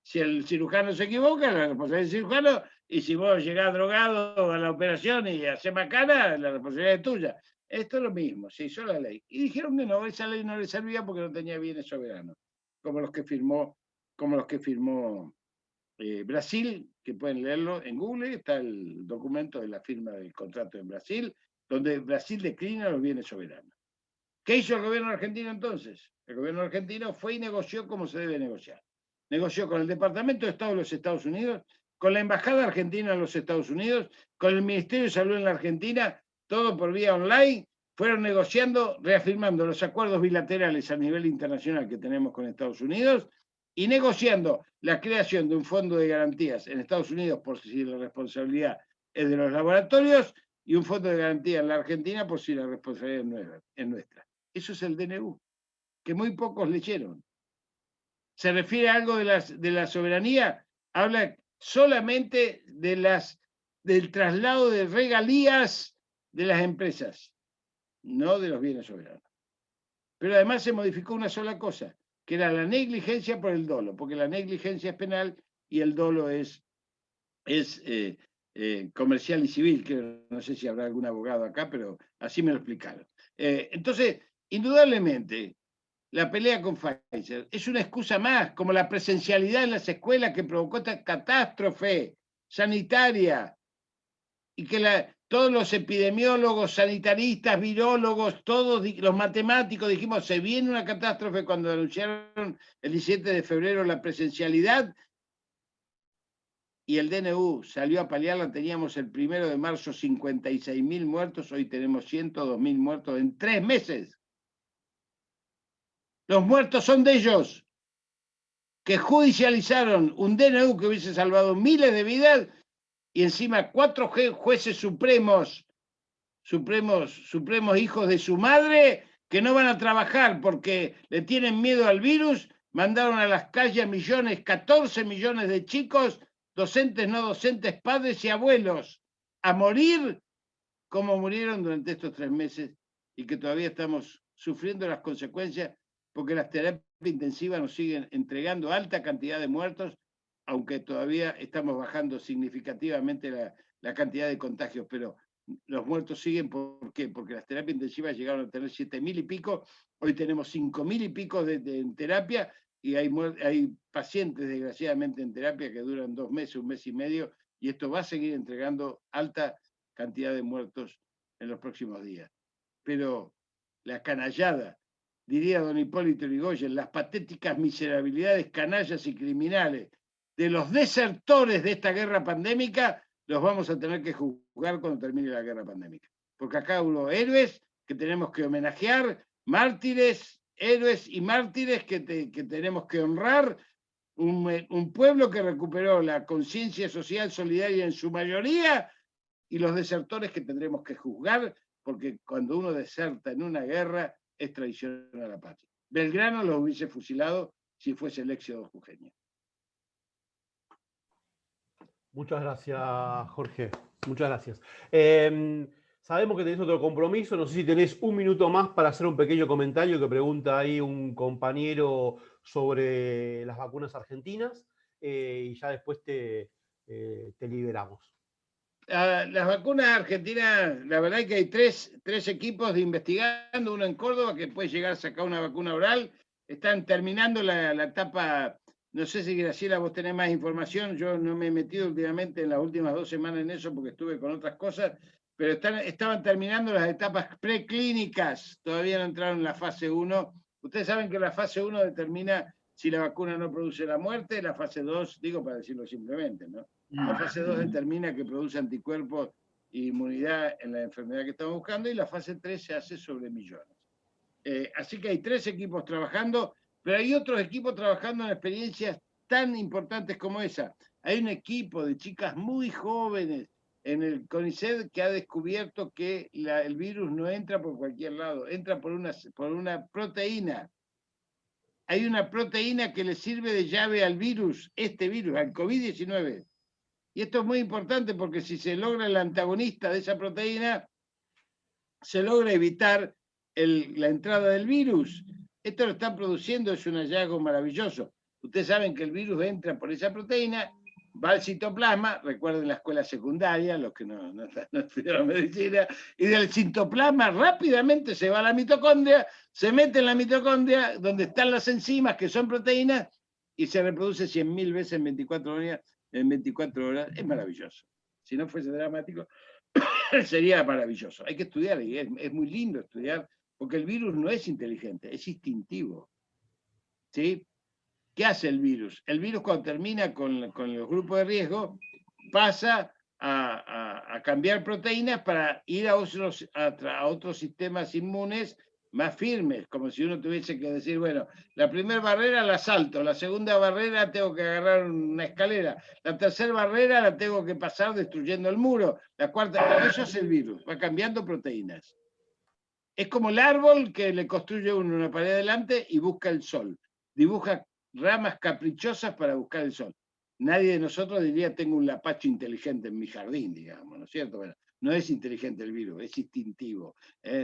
Si el cirujano se equivoca, la responsabilidad del cirujano, y si vos llegás drogado a la operación y haces macana, la responsabilidad es tuya. Esto es lo mismo, se hizo la ley. Y dijeron que no, esa ley no le servía porque no tenía bienes soberanos, como los que firmó Brasil, que pueden leerlo en Google, está el documento de la firma del contrato en Brasil, donde Brasil declina los bienes soberanos. ¿Qué hizo el gobierno argentino entonces? El gobierno argentino fue y negoció como se debe negociar. Negoció con el Departamento de Estado de los Estados Unidos, con la Embajada Argentina en los Estados Unidos, con el Ministerio de Salud en la Argentina, todo por vía online. Fueron negociando, reafirmando los acuerdos bilaterales a nivel internacional que tenemos con Estados Unidos y negociando la creación de un fondo de garantías en Estados Unidos por si la responsabilidad es de los laboratorios y un fondo de garantía en la Argentina por si la responsabilidad es nuestra. Eso es el DNU, que muy pocos leyeron. Se refiere a algo de la soberanía, habla solamente del traslado de regalías de las empresas, no de los bienes soberanos. Pero además se modificó una sola cosa, que era la negligencia por el dolo, porque la negligencia es penal y el dolo es comercial y civil, que no sé si habrá algún abogado acá, pero así me lo explicaron. Entonces, indudablemente, la pelea con Pfizer es una excusa más, como la presencialidad en las escuelas que provocó esta catástrofe sanitaria, y que todos los epidemiólogos, sanitaristas, virólogos, todos los matemáticos dijimos, se viene una catástrofe cuando anunciaron el 17 de febrero la presencialidad, y el DNU salió a paliarla. Teníamos el 1 de marzo 56.000 muertos, hoy tenemos 102.000 muertos en 3 meses. Los muertos son de ellos, que judicializaron un DNU que hubiese salvado miles de vidas, y encima 4 jueces supremos hijos de su madre, que no van a trabajar porque le tienen miedo al virus, mandaron a las calles millones, 14 millones de chicos, docentes, no docentes, padres y abuelos, a morir como murieron durante estos 3 meses, y que todavía estamos sufriendo las consecuencias, porque las terapias intensivas nos siguen entregando alta cantidad de muertos, aunque todavía estamos bajando significativamente la cantidad de contagios, pero los muertos siguen. ¿Por qué? Porque las terapias intensivas llegaron a tener 7.000 y pico, hoy tenemos 5.000 y pico en terapia, y hay pacientes, desgraciadamente, en terapia que duran 2 meses, 1 mes y medio, y esto va a seguir entregando alta cantidad de muertos en los próximos días. Pero la canallada, diría don Hipólito Yrigoyen, las patéticas miserabilidades, canallas y criminales de los desertores de esta guerra pandémica, los vamos a tener que juzgar cuando termine la guerra pandémica. Porque acá hubo héroes que tenemos que homenajear, mártires, héroes y mártires que tenemos que honrar, un pueblo que recuperó la conciencia social solidaria en su mayoría, y los desertores que tendremos que juzgar, porque cuando uno deserta en una guerra es traición a la patria. Belgrano los hubiese fusilado si fuese el éxodo jujeño. Muchas gracias, Jorge. Muchas gracias. Sabemos que tenés otro compromiso. No sé si tenés 1 minuto más para hacer un pequeño comentario que pregunta ahí un compañero sobre las vacunas argentinas, y ya después te liberamos. Las vacunas argentinas, la verdad es que hay tres equipos de investigando, uno en Córdoba que puede llegar a sacar una vacuna oral. Están terminando la etapa. No sé si, Graciela, vos tenés más información. Yo no me he metido últimamente en las últimas 2 semanas en eso porque estuve con otras cosas, pero estaban terminando las etapas preclínicas, todavía no entraron en la fase 1. Ustedes saben que la fase 1 determina si la vacuna no produce la muerte, la fase 2, digo para decirlo simplemente, ¿no? La fase 2 determina que produce anticuerpos e inmunidad en la enfermedad que estamos buscando, y la fase 3 se hace sobre millones. Así que hay 3 equipos trabajando, pero hay otros equipos trabajando en experiencias tan importantes como esa. Hay un equipo de chicas muy jóvenes en el CONICET que ha descubierto que el virus no entra por cualquier lado, entra por una proteína. Hay una proteína que le sirve de llave al virus, al COVID-19. Y esto es muy importante porque si se logra el antagonista de esa proteína, se logra evitar la entrada del virus. Esto lo están produciendo, es un hallazgo maravilloso. Ustedes saben que el virus entra por esa proteína, va al citoplasma, recuerden la escuela secundaria, los que no estudiaron medicina, y del citoplasma rápidamente se va a la mitocondria, se mete en la mitocondria, donde están las enzimas, que son proteínas, y se reproduce 100.000 veces en 24 horas. Es maravilloso. Si no fuese dramático, sería maravilloso. Hay que estudiar, y es muy lindo estudiar, porque el virus no es inteligente, es instintivo. ¿Sí? ¿Qué hace el virus? El virus, cuando termina con los grupos de riesgo, pasa a cambiar proteínas para ir a otros sistemas inmunes más firmes, como si uno tuviese que decir, bueno, la primera barrera la salto, la segunda barrera tengo que agarrar una escalera, la tercera barrera la tengo que pasar destruyendo el muro, la cuarta, bueno, eso es el virus, va cambiando proteínas. Es como el árbol que le construye uno una pared adelante y busca el sol, dibuja ramas caprichosas para buscar el sol. Nadie de nosotros diría, tengo un lapacho inteligente en mi jardín, digamos, ¿no es cierto? Bueno, no es inteligente el virus, es instintivo.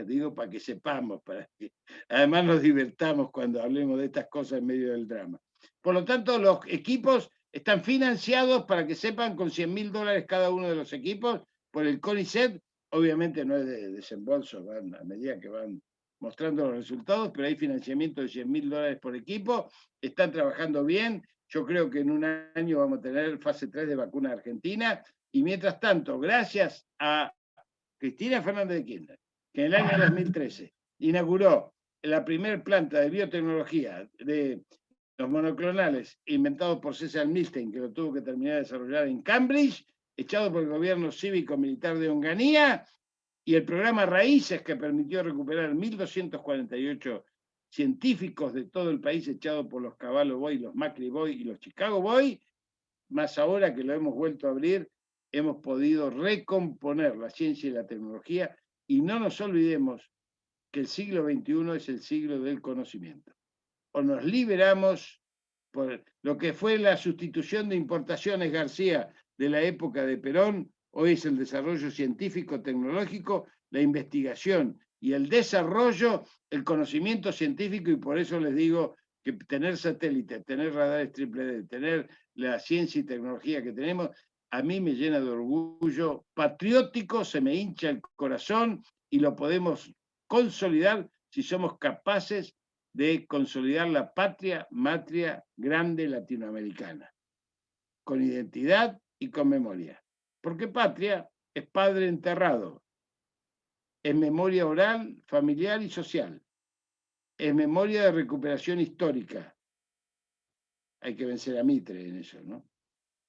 Digo para que sepamos, para que además nos divertamos cuando hablemos de estas cosas en medio del drama. Por lo tanto, los equipos están financiados, para que sepan, con $100.000 cada uno de los equipos por el CONICET. Obviamente no es de desembolso, van a medida que van mostrando los resultados, pero hay financiamiento de $100.000 por equipo, están trabajando bien. Yo creo que en un año vamos a tener fase 3 de vacuna argentina, y mientras tanto, gracias a Cristina Fernández de Kirchner, que en el año 2013 inauguró la primera planta de biotecnología de los monoclonales inventados por César Milstein, que lo tuvo que terminar de desarrollar en Cambridge, echado por el gobierno cívico-militar de Onganía, y el programa Raíces, que permitió recuperar 1.248 científicos de todo el país, echados por los Cavallo Boy, los Macri Boy y los Chicago Boy, más ahora que lo hemos vuelto a abrir, hemos podido recomponer la ciencia y la tecnología, y no nos olvidemos que el siglo XXI es el siglo del conocimiento. O nos liberamos por lo que fue la sustitución de importaciones García de la época de Perón, hoy es el desarrollo científico, tecnológico, la investigación y el desarrollo, el conocimiento científico, y por eso les digo que tener satélites, tener radares triple D, tener la ciencia y tecnología que tenemos, a mí me llena de orgullo patriótico, se me hincha el corazón, y lo podemos consolidar si somos capaces de consolidar la patria, matria grande latinoamericana, con identidad y con memoria. Porque patria es padre enterrado, es memoria oral, familiar y social, es memoria de recuperación histórica. Hay que vencer a Mitre en eso, ¿no?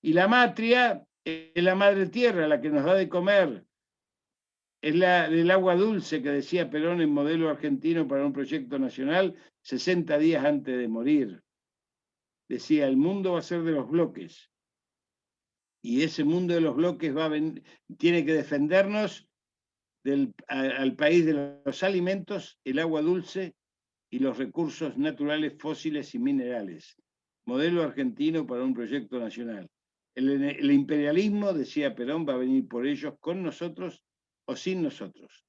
Y la matria es la madre tierra, la que nos da de comer. Es el agua dulce que decía Perón en Modelo Argentino para un proyecto nacional 60 días antes de morir. Decía, el mundo va a ser de los bloques. Y ese mundo de los bloques tiene que defendernos al país de los alimentos, el agua dulce y los recursos naturales, fósiles y minerales. Modelo argentino para un proyecto nacional. El imperialismo, decía Perón, va a venir por ellos, con nosotros o sin nosotros,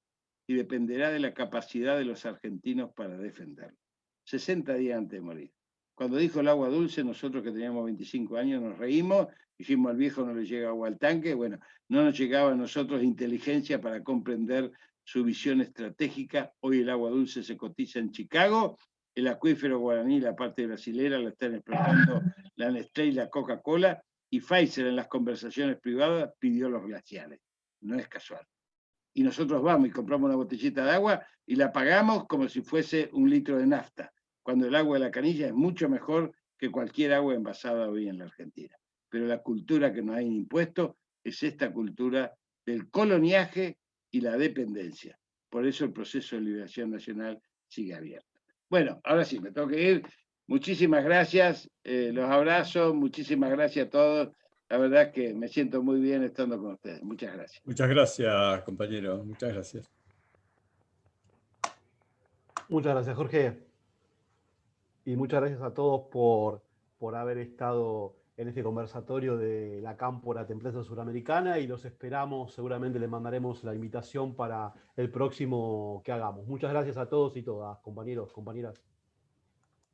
y dependerá de la capacidad de los argentinos para defenderlo. 60 días antes de morir. Cuando dijo el agua dulce, nosotros que teníamos 25 años nos reímos, dijimos al viejo no le llega agua al tanque. Bueno, no nos llegaba a nosotros inteligencia para comprender su visión estratégica. Hoy el agua dulce se cotiza en Chicago, el acuífero guaraní, la parte brasilera, la están explotando la Nestlé y la Coca-Cola, y Pfizer en las conversaciones privadas pidió los glaciares. No es casual. Y nosotros vamos y compramos una botellita de agua y la pagamos como si fuese un litro de nafta, cuando el agua de la canilla es mucho mejor que cualquier agua envasada hoy en la Argentina. Pero la cultura que nos han impuesto es esta cultura del coloniaje y la dependencia. Por eso el proceso de liberación nacional sigue abierto. Bueno, ahora sí, me tengo que ir. Muchísimas gracias, los abrazo, muchísimas gracias a todos. La verdad es que me siento muy bien estando con ustedes. Muchas gracias. Muchas gracias, compañero. Muchas gracias. Muchas gracias, Jorge. Y muchas gracias a todos por haber estado en este conversatorio de la Cámpora Templanza Suramericana, y los esperamos, seguramente les mandaremos la invitación para el próximo que hagamos. Muchas gracias a todos y todas, compañeros, compañeras.